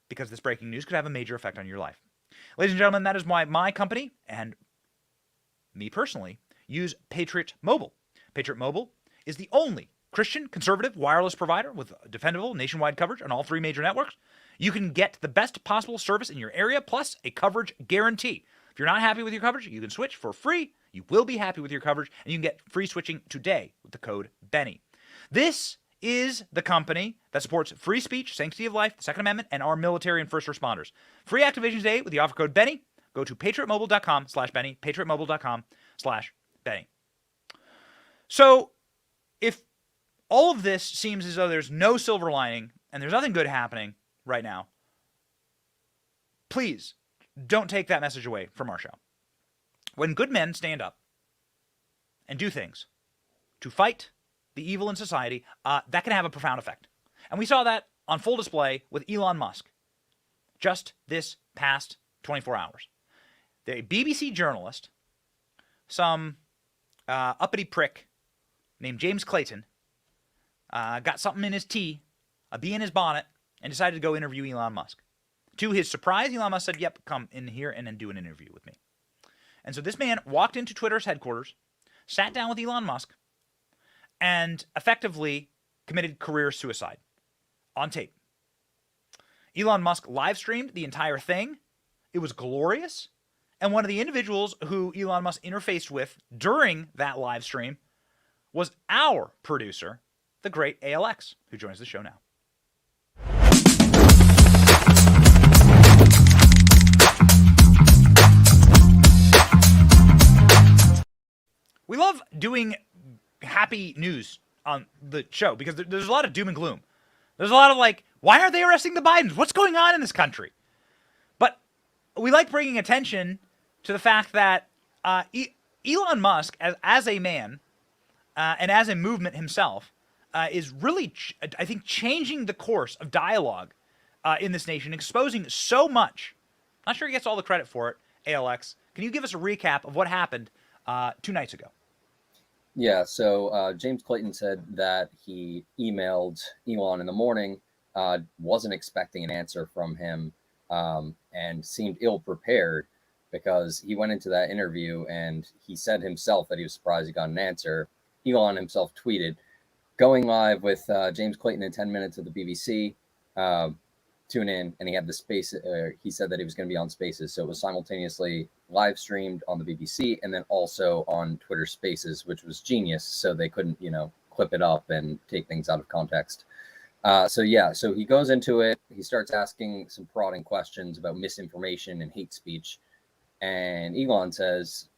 because this breaking news could have a major effect on your life. Ladies and gentlemen, that is why my company and me personally use Patriot Mobile. Patriot Mobile is the only Christian conservative wireless provider with defendable nationwide coverage on all 3 major networks. You can get the best possible service in your area, plus a coverage guarantee. If you're not happy with your coverage, you can switch for free. You will be happy with your coverage, and you can get free switching today with the code Benny. This is the company that supports free speech, sanctity of life, the Second Amendment, and our military and first responders. Free activation today with the offer code Benny. Go to patriotmobile.com/Benny, patriotmobile.com/Benny. So if all of this seems as though there's no silver lining and there's nothing good happening right now, please don't take that message away from our show. When good men stand up and do things to fight the evil in society, that can have a profound effect. And we saw that on full display with Elon Musk just this past 24 hours. The BBC journalist, some uppity prick named James Clayton, got something in his tea, a bee in his bonnet, and decided to go interview Elon Musk. To his surprise, Elon Musk said, yep, come in here and then do an interview with me. And so this man walked into Twitter's headquarters, sat down with Elon Musk, and effectively committed career suicide on tape. Elon Musk live streamed the entire thing. It was glorious. And one of the individuals who Elon Musk interfaced with during that live stream was our producer, the great ALX, who joins the show now. We love doing happy news on the show because there's a lot of doom and gloom. There's a lot of like, why aren't they arresting the Bidens? What's going on in this country? But we like bringing attention to the fact that Elon Musk, as a man and as a movement himself, is really, I think, changing the course of dialogue in this nation, exposing so much. Not sure he gets all the credit for it, ALX. Can you give us a recap of what happened 2 nights ago? Yeah, so James Clayton said that he emailed Elon in the morning, wasn't expecting an answer from him, and seemed ill-prepared because he went into that interview and he said himself that he was surprised he got an answer. Elon himself tweeted, going live with James Clayton in 10 minutes at the BBC. Tune in, and he had the space. He said that he was going to be on Spaces, so it was simultaneously live streamed on the BBC and then also on Twitter Spaces, which was genius. So they couldn't, clip it up and take things out of context. So he goes into it. He starts asking some prodding questions about misinformation and hate speech, and Elon says,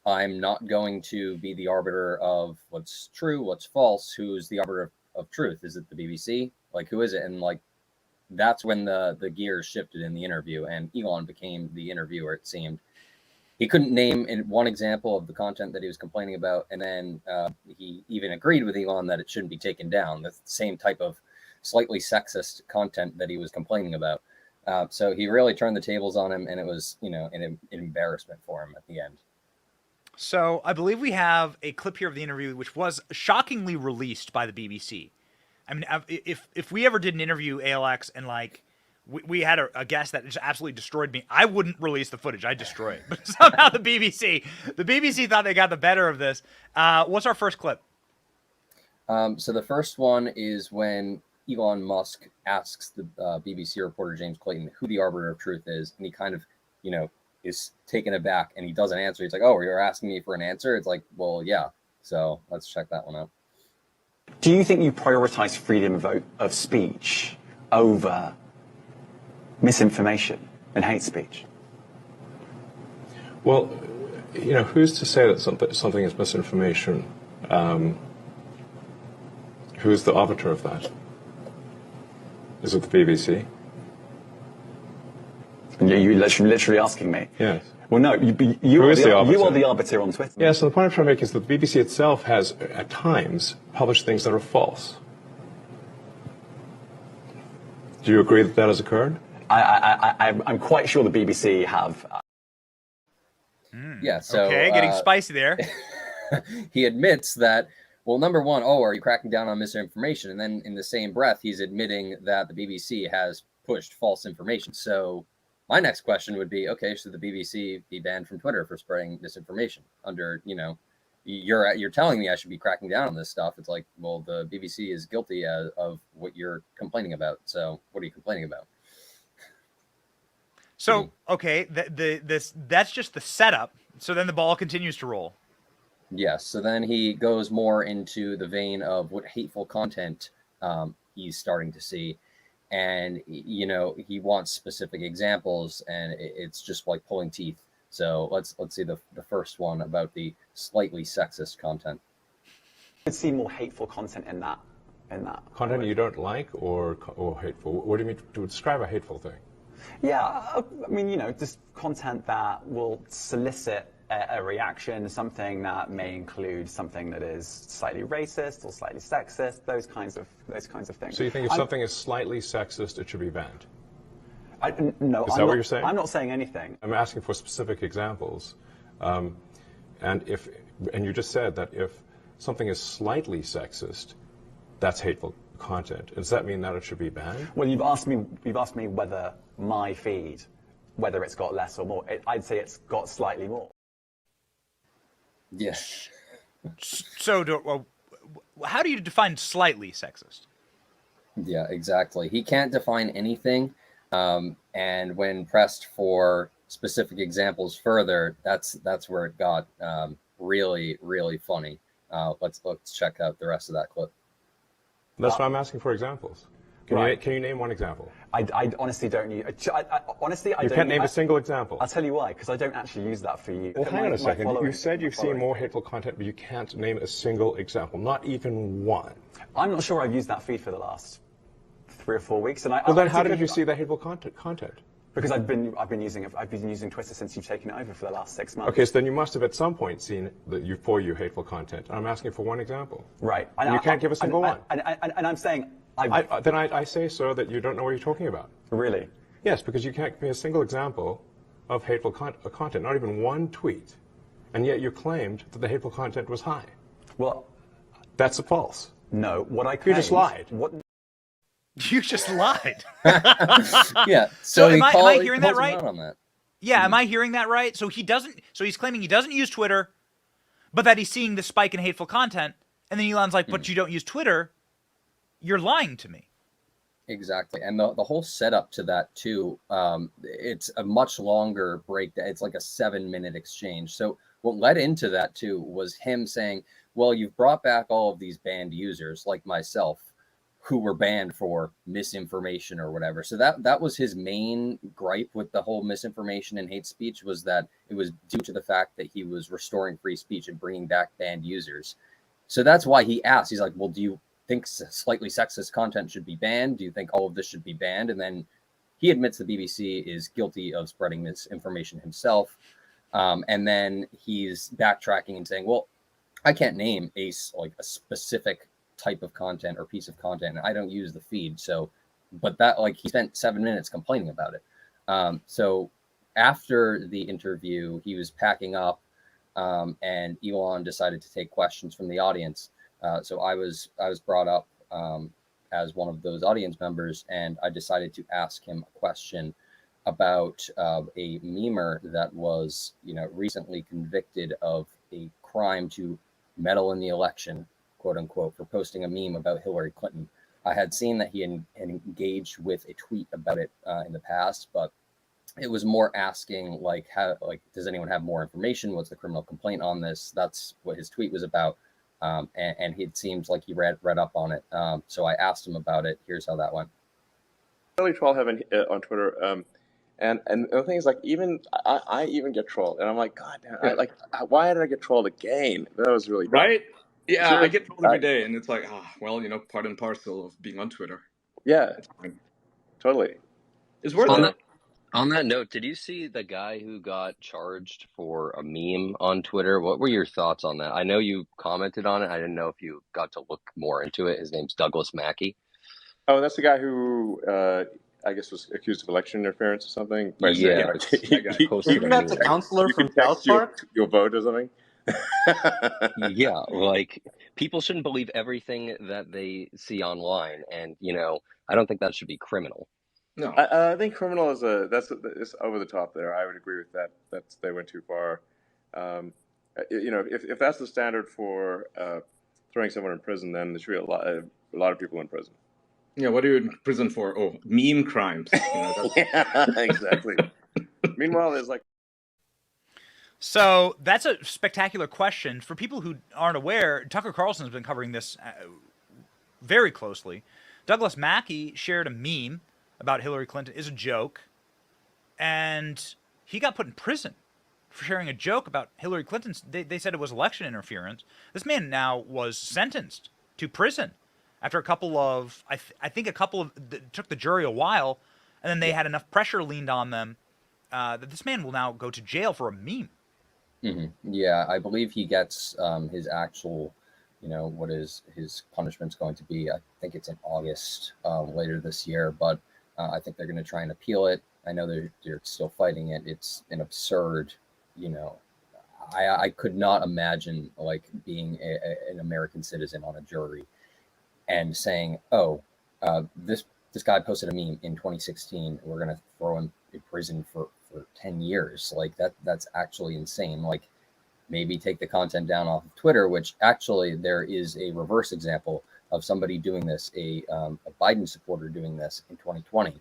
"I'm not going to be the arbiter of what's true, what's false. Who's the arbiter of truth? Is it the BBC? Like, who is it?" And that's when the gears shifted in the interview, and Elon became the interviewer, it seemed. He couldn't name in one example of the content that he was complaining about, and then he even agreed with Elon that it shouldn't be taken down, the same type of slightly sexist content that he was complaining about. So he really turned the tables on him, and it was, an embarrassment for him at the end. So I believe we have a clip here of the interview, which was shockingly released by the BBC. I mean, if we ever did an interview, ALX, and we had a guest that just absolutely destroyed me, I wouldn't release the footage. I'd destroy it. But somehow the BBC thought they got the better of this. What's our first clip? So the first one is when Elon Musk asks the BBC reporter James Clayton who the arbiter of truth is, and he kind of, is taken aback, and he doesn't answer. He's like, "Oh, you're asking me for an answer?" It's like, well, yeah. So let's check that one out. Do you think you prioritize freedom of speech over misinformation and hate speech? Well, who's to say that something is misinformation? Who's the arbiter of that? Is it the BBC? You're literally asking me? Yes. Well, no, you are the arbiter on Twitter. Yeah, so the point I'm trying to make is that the BBC itself has, at times, published things that are false. Do you agree that that has occurred? I'm quite sure the BBC have. Yeah, so... Okay, getting spicy there. He admits that, well, number one, are you cracking down on misinformation? And then in the same breath, he's admitting that the BBC has pushed false information. So... my next question would be, okay, should the BBC be banned from Twitter for spreading misinformation under, you're telling me I should be cracking down on this stuff. It's like, well, the BBC is guilty of what you're complaining about. So what are you complaining about? So, okay, that's just the setup. So then the ball continues to roll. Yes. So then he goes more into the vein of what hateful content he's starting to see. And, he wants specific examples, and it's just like pulling teeth. So let's see the first one about the slightly sexist content. I could see more hateful content in that. Content you don't like or hateful? What do you mean to describe a hateful thing? Yeah, I mean, just content that will solicit a reaction, something that may include something that is slightly racist or slightly sexist, those kinds of things. So you think if something is slightly sexist, it should be banned? No, is that what you're saying? I'm not saying anything. I'm asking for specific examples, and you just said that if something is slightly sexist, that's hateful content. Does that mean that it should be banned? Well, you've asked me whether my feed, whether it's got less or more. I'd say it's got slightly more. Yes. So, how do you define slightly sexist? Yeah, exactly. He can't define anything, and when pressed for specific examples further, that's where it got really, really funny. Let's check out the rest of that clip. That's why I'm asking for examples. Right. Can you name one example? I honestly don't use. Honestly, I You don't. can't name a single example. I'll tell you why, because I don't actually use that for you. Well, hang on a second. You said you've seen more hateful content, but you can't name a single example, not even one. I'm not sure I've used that feed for the last 3 or 4 weeks, and Well, then how did you see that hateful content? Because I've been using Twitter since you've taken it over for the last 6 months. Okay, so then you must have at some point seen your hateful content. I'm asking for one example. Right. And you can't give a single one. And I'm saying. Then I say, sir, that you don't know what you're talking about. Really? Yes, because you can't give me a single example of hateful content, not even one tweet, and yet you claimed that the hateful content was high. Well, that's false. No, what I claimed. You just lied. You just lied. Yeah. So am I hearing that right? On that. Yeah, am I hearing that right? So he's claiming he doesn't use Twitter, but that he's seeing the spike in hateful content, and then Elon's like, but you don't use Twitter. You're lying to me. Exactly. And the whole setup to that too, it's a much longer breakdown. It's like a 7-minute exchange. So what led into that too was him saying, well, you've brought back all of these banned users like myself who were banned for misinformation or whatever. So that was his main gripe with the whole misinformation and hate speech, was that it was due to the fact that he was restoring free speech and bringing back banned users. So that's why he asked, he's like, well, do you think slightly sexist content should be banned? Do you think all of this should be banned? And then he admits the BBC is guilty of spreading misinformation himself. And then he's backtracking and saying, well, I can't name a specific type of content or piece of content. I don't use the feed. So, but that, he spent 7 minutes complaining about it. So after the interview, he was packing up, and Elon decided to take questions from the audience. So I was brought up as one of those audience members, and I decided to ask him a question about a memer that was, recently convicted of a crime to meddle in the election, quote unquote, for posting a meme about Hillary Clinton. I had seen that he had engaged with a tweet about it in the past, but it was more asking does anyone have more information? What's the criminal complaint on this? That's what his tweet was about. And it seems like he read up on it. So I asked him about it. Here's how that went. Really troll heaven on Twitter. And the thing is, even I even get trolled, and I'm like, God damn, why did I get trolled again? That was really dumb. Right. Yeah, I get trolled every day, and it's like, part and parcel of being on Twitter. Yeah, totally. It's worth it. On that note, did you see the guy who got charged for a meme on Twitter? What were your thoughts on that? I know you commented on it. I didn't know if you got to look more into it. His name's Douglas Mackey. Oh, that's the guy who I guess was accused of election interference or something. Yeah, even that's a counselor from South Park. Your vote or something. Yeah, people shouldn't believe everything that they see online, and I don't think that should be criminal. No, I think criminal is it's over the top there. I would agree with that. They went too far. if that's the standard for throwing someone in prison, then there should be a lot of people in prison. Yeah, what are you in prison for? Oh, meme crimes. Yeah, exactly. Meanwhile, there's like. So that's a spectacular question. For people who aren't aware, Tucker Carlson has been covering this very closely. Douglas Mackey shared a meme about Hillary Clinton is a joke, and he got put in prison for sharing a joke about Hillary Clinton. They said it was election interference. This man now was sentenced to prison after a couple of, I think it took the jury a while, and then they had enough pressure leaned on them that this man will now go to jail for a meme. Mm-hmm. Yeah, I believe he gets his actual, what is his punishment's going to be. I think it's in August later this year, but I think they're going to try and appeal it. I know they're still fighting it. It's an absurd, I could not imagine like being an American citizen on a jury and saying, oh, this guy posted a meme in 2016. We're going to throw him in prison for 10 years. Like that's actually insane. Like maybe take the content down off of Twitter, which actually there is a reverse example of somebody doing this, a Biden supporter doing this in 2020,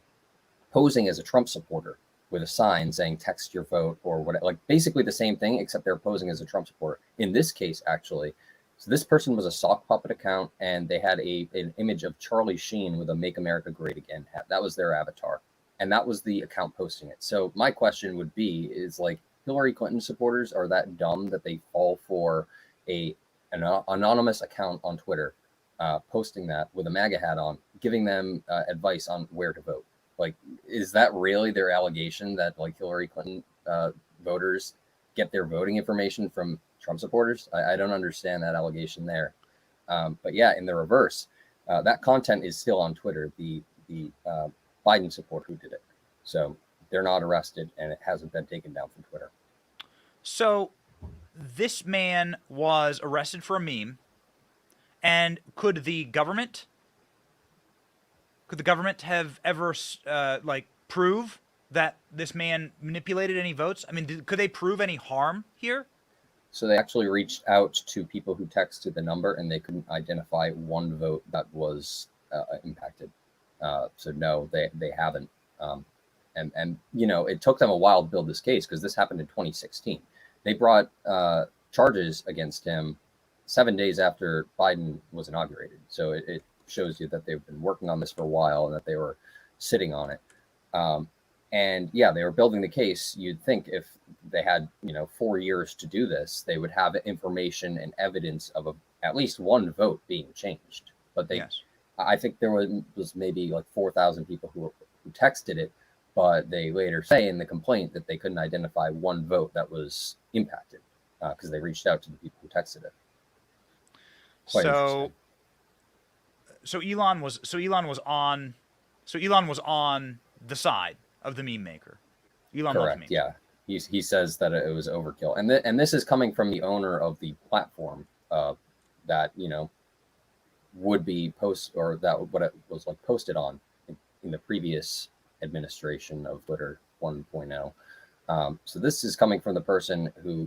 posing as a Trump supporter with a sign saying text your vote or whatever, like basically the same thing, except they're posing as a Trump supporter. In this case, actually, so this person was a sock puppet account, and they had an image of Charlie Sheen with a Make America Great Again hat. That was their avatar. And that was the account posting it. So my question would be, is like Hillary Clinton supporters are that dumb that they fall for an anonymous account on Twitter, posting that with a MAGA hat on, giving them advice on where to vote? Like, is that really their allegation that like Hillary Clinton voters get their voting information from Trump supporters? I don't understand that allegation there. But yeah, in the reverse, that content is still on Twitter. The Biden supporter who did it. So they're not arrested, and it hasn't been taken down from Twitter. So this man was arrested for a meme, and could the government have ever prove that this man manipulated any votes? I mean, could they prove any harm here? So they actually reached out to people who texted the number, and they couldn't identify one vote that was impacted. So no, they haven't. And it took them a while to build this case because this happened in 2016. They brought charges against him 7 days after Biden was inaugurated. So it shows you that they've been working on this for a while and that they were sitting on it. And yeah, they were building the case. You'd think if they had 4 years to do this, they would have information and evidence of at least one vote being changed. But I think there was maybe like 4,000 people who texted it, but they later say in the complaint that they couldn't identify one vote that was impacted because they reached out to the people who texted it. So Elon was on the side of the meme maker. Elon Correct. Yeah, he says that it was overkill, and this is coming from the owner of the platform that would be what it was like posted on in the previous administration of Twitter 1.0. So this is coming from the person who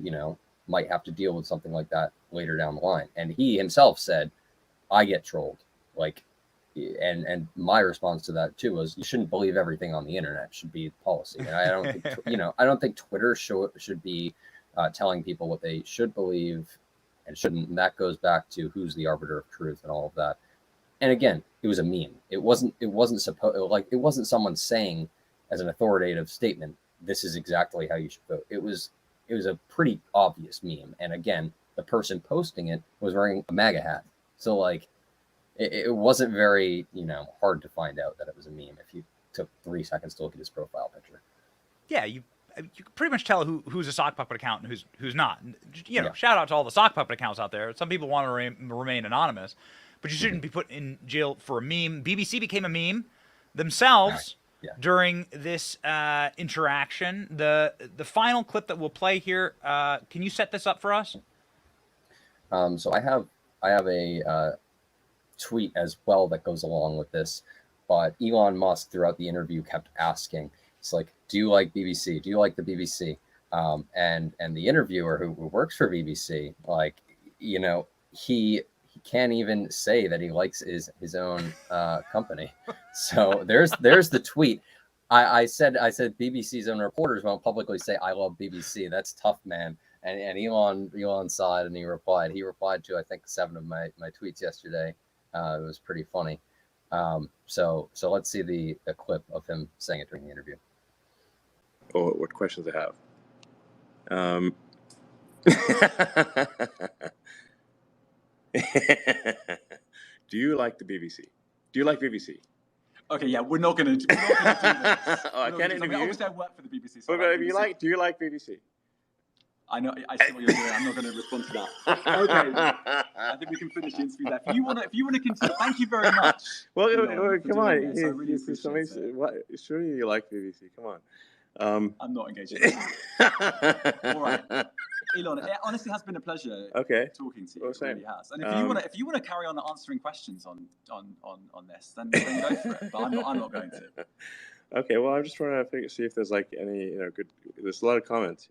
might have to deal with something like that later down the line, and he himself said, "I get trolled." Like, and my response to that too was, you shouldn't believe everything on the internet. Should be policy. And I don't think I don't think Twitter should be telling people what they should believe and shouldn't. And that goes back to who's the arbiter of truth and all of that. And again, it was a meme. It wasn't someone saying as an authoritative statement, this is exactly how you should vote. It was a pretty obvious meme. And again, the person posting it was wearing a MAGA hat. So like, it wasn't very, hard to find out that it was a meme if you took 3 seconds to look at his profile picture. Yeah, you can pretty much tell who's a sock puppet account and who's not. Shout out to all the sock puppet accounts out there. Some people want to remain anonymous, but you shouldn't be put in jail for a meme. BBC became a meme themselves during this interaction. The final clip that we'll play here. Can you set this up for us? So I have a tweet as well that goes along with this, but Elon Musk throughout the interview kept asking, it's like, do you like BBC? Do you like the BBC? And the interviewer who works for BBC, like, you know, he can't even say that he likes his own company. So there's the tweet. I said BBC's own reporters won't publicly say I love BBC. That's tough, man. And Elon saw it and he replied. He replied to I think 7 of my tweets yesterday. It was pretty funny. So let's see the clip of him saying it during the interview. Oh, what questions I have? Do you like the BBC? Do you like BBC? Okay, yeah, we're not gonna do this. Oh, I can't interview you. Obviously, I work for the BBC. So But if you like, do you like BBC? I know. I see what you're doing. I'm not going to respond to that. Okay. I think we can finish the interview there. If you want to continue, thank you very much. Well, Elon, come on. This. I really appreciate it. Surely you like BBC. Come on. I'm not engaged in that. All right. Elon, it honestly has been a pleasure talking to you. It really has. And if you want to carry on answering questions on this, then go for it. But I'm not going to. Okay. Well, I'm just trying to see if there's like any good. There's a lot of comments.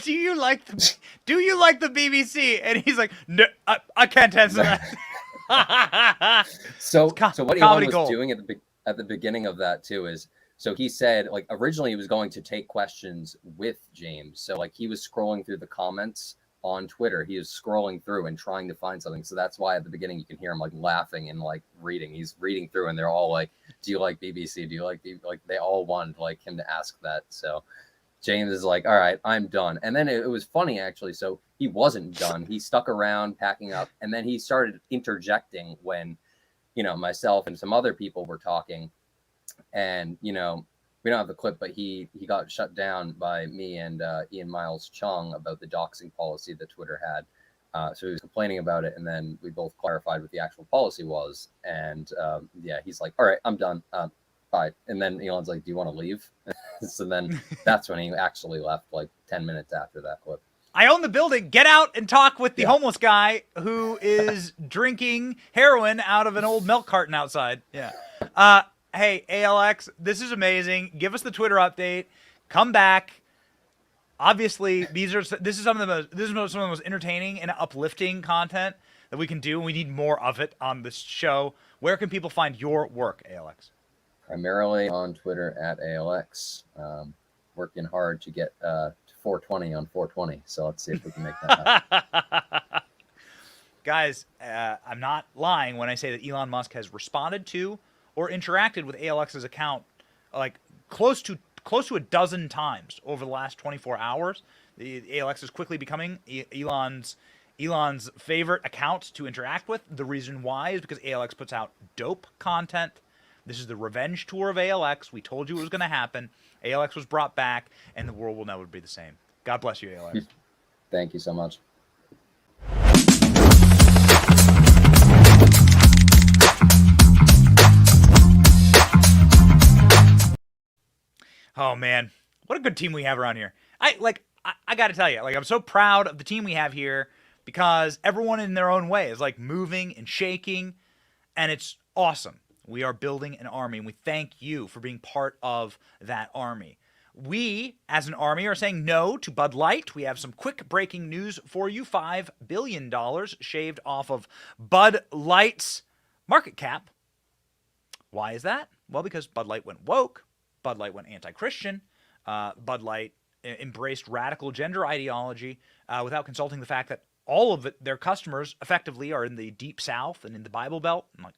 Do you like the BBC? And he's like, no, I can't answer that. So what Elon was gold. doing at the beginning of that too is, so he said, like, originally he was going to take questions with James. So like he was scrolling through the comments on Twitter. He was scrolling through and trying to find something. So that's why at the beginning you can hear him like laughing and like reading. He's reading through and they're all like, do you like BBC? Do you like BBC? Like they all wanted like him to ask that. So James is like, all right, I'm done. And then it was funny, actually. So he wasn't done. He stuck around packing up. And then he started interjecting when, myself and some other people were talking. And, we don't have the clip, but he got shut down by me and Ian Miles Chung about the doxing policy that Twitter had. So he was complaining about it. And then we both clarified what the actual policy was. And he's like, all right, I'm done. Bye. And then Elon's like, do you want to leave? So then that's when he actually left, like 10 minutes after that clip. I own the building. Get out and talk with the homeless guy who is drinking heroin out of an old milk carton outside. Yeah. Hey, ALX, this is amazing. Give us the Twitter update. Come back. Obviously, this is some of the most entertaining and uplifting content that we can do. And we need more of it on this show. Where can people find your work, ALX? Primarily on Twitter at ALX. Working hard to get to 420 on 420. So let's see if we can make that happen. Guys, I'm not lying when I say that Elon Musk has responded to or interacted with ALX's account like close to a dozen times over the last 24 hours. The ALX is quickly becoming Elon's favorite account to interact with. The reason why is because ALX puts out dope content. This is the revenge tour of ALX. We told you it was going to happen. ALX was brought back, and the world will never be the same. God bless you, ALX. Thank you so much. Oh, man. What a good team we have around here. I got to tell you, I'm so proud of the team we have here because everyone in their own way is, moving and shaking, and it's awesome. We are building an army, and we thank you for being part of that army. We, as an army, are saying no to Bud Light. We have some quick breaking news for you. $5 billion shaved off of Bud Light's market cap. Why is that? Well, because Bud Light went woke. Bud Light went anti-Christian. Bud Light embraced radical gender ideology without consulting the fact that all of their customers effectively are in the Deep South and in the Bible Belt. I'm like,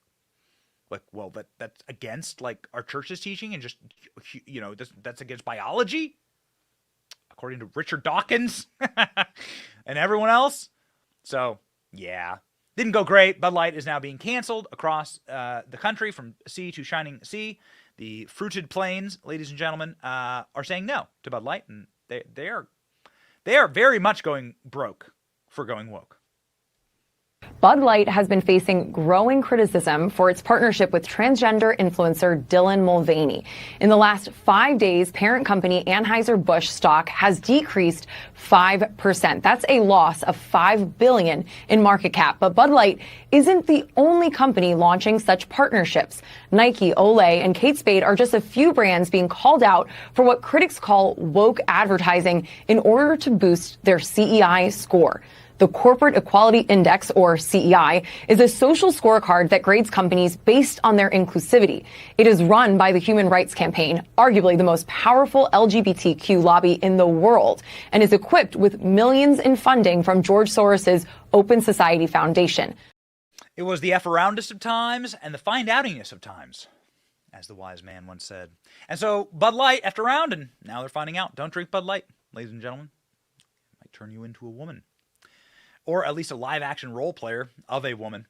well, that's against our church's teaching and just, that's against biology, according to Richard Dawkins and everyone else. So, yeah, didn't go great. Bud Light is now being canceled across the country from sea to shining sea. The fruited plains, ladies and gentlemen, are saying no to Bud Light, and they are very much going broke for going woke. Bud Light has been facing growing criticism for its partnership with transgender influencer Dylan Mulvaney. In the last 5 days, parent company Anheuser-Busch stock has decreased 5%. That's a loss of $5 billion in market cap. But Bud Light isn't the only company launching such partnerships. Nike, Olay, and Kate Spade are just a few brands being called out for what critics call woke advertising in order to boost their CEI score. The Corporate Equality Index, or CEI, is a social scorecard that grades companies based on their inclusivity. It is run by the Human Rights Campaign, arguably the most powerful LGBTQ lobby in the world, and is equipped with millions in funding from George Soros's Open Society Foundation. It was the F-aroundest of times and the find-outingest of times, as the wise man once said. And so Bud Light effed around, and now they're finding out. Don't drink Bud Light, ladies and gentlemen. It might turn you into a woman. Or at least a live-action role player of a woman.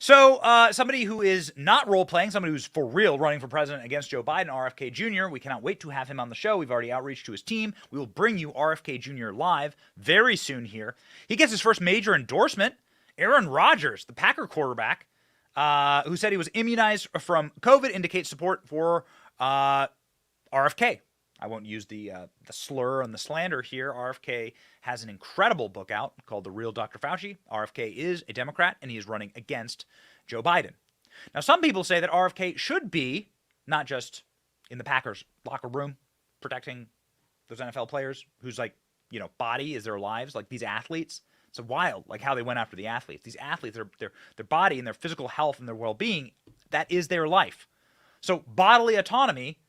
So somebody who is not role-playing, somebody who's for real running for president against Joe Biden, RFK Jr., we cannot wait to have him on the show. We've already outreached to his team. We will bring you RFK Jr. live very soon here. He gets his first major endorsement. Aaron Rodgers, the Packer quarterback, who said he was immunized from COVID, indicates support for RFK. I won't use the slur and the slander here. RFK has an incredible book out called The Real Dr. Fauci. RFK is a Democrat, and he is running against Joe Biden. Now, some people say that RFK should be not just in the Packers locker room protecting those NFL players whose, like, you know, body is their lives, like these athletes. It's wild, like how they went after the athletes. These athletes, their body and their physical health and their well-being, that is their life. So bodily autonomy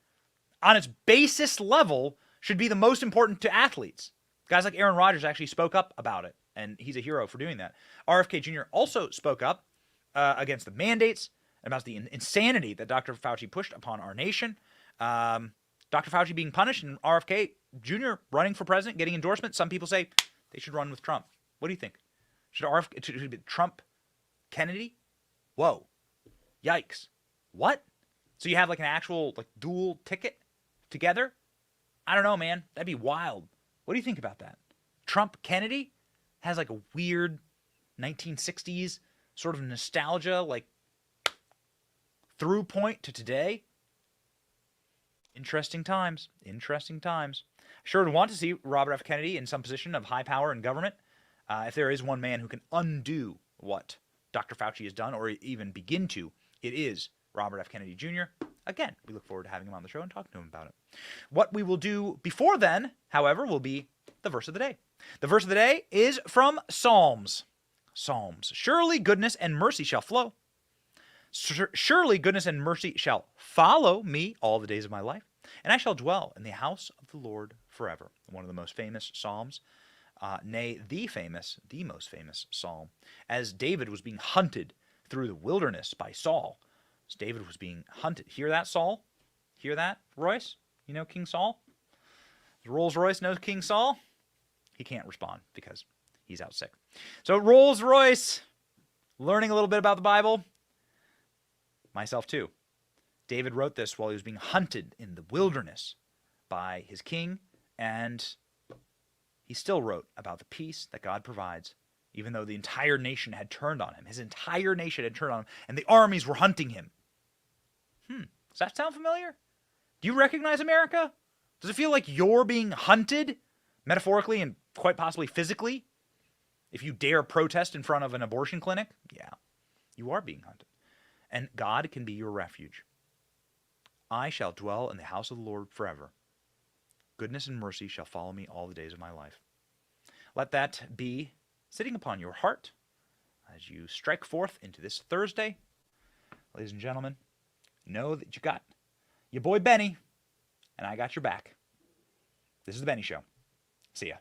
on its basest level should be the most important to athletes. Guys like Aaron Rodgers actually spoke up about it, and he's a hero for doing that. RFK Jr. also spoke up against the mandates, about the insanity that Dr. Fauci pushed upon our nation. Dr. Fauci being punished and RFK Jr. running for president, getting endorsement. Some people say they should run with Trump. What do you think? Should it be Trump, Kennedy? Whoa. Yikes. What? So you have like an actual like dual ticket together? I don't know, man. That'd be wild. What do you think about that? Trump, Kennedy has like a weird 1960s sort of nostalgia, like through point to today. Interesting times. Interesting times. Sure would want to see Robert F. Kennedy in some position of high power in government. If there is one man who can undo what Dr. Fauci has done, or even begin to, it is Robert F. Kennedy Jr. Again, we look forward to having him on the show and talking to him about it. What we will do before then, however, will be the verse of the day. The verse of the day is from Psalms. Psalms. Surely goodness and mercy shall flow. Surely goodness and mercy shall follow me all the days of my life, and I shall dwell in the house of the Lord forever. One of the most famous Psalms, nay, the most famous Psalm. As David was being hunted through the wilderness by Saul, as David was being hunted. Hear that, Saul? Hear that, Royce? You know King Saul? Rolls-Royce knows King Saul? He can't respond because he's out sick. So Rolls-Royce, learning a little bit about the Bible. Myself too. David wrote this while he was being hunted in the wilderness by his king, and he still wrote about the peace that God provides, even though the entire nation had turned on him. His entire nation had turned on him, and the armies were hunting him. Does that sound familiar? Do you recognize America? Does it feel like you're being hunted, metaphorically and quite possibly physically? If you dare protest in front of an abortion clinic, yeah, you are being hunted. And God can be your refuge. I shall dwell in the house of the Lord forever. Goodness and mercy shall follow me all the days of my life. Let that be sitting upon your heart as you strike forth into this Thursday. Ladies and gentlemen, know that you got your boy Benny, and I got your back. This is The Benny Show. See ya.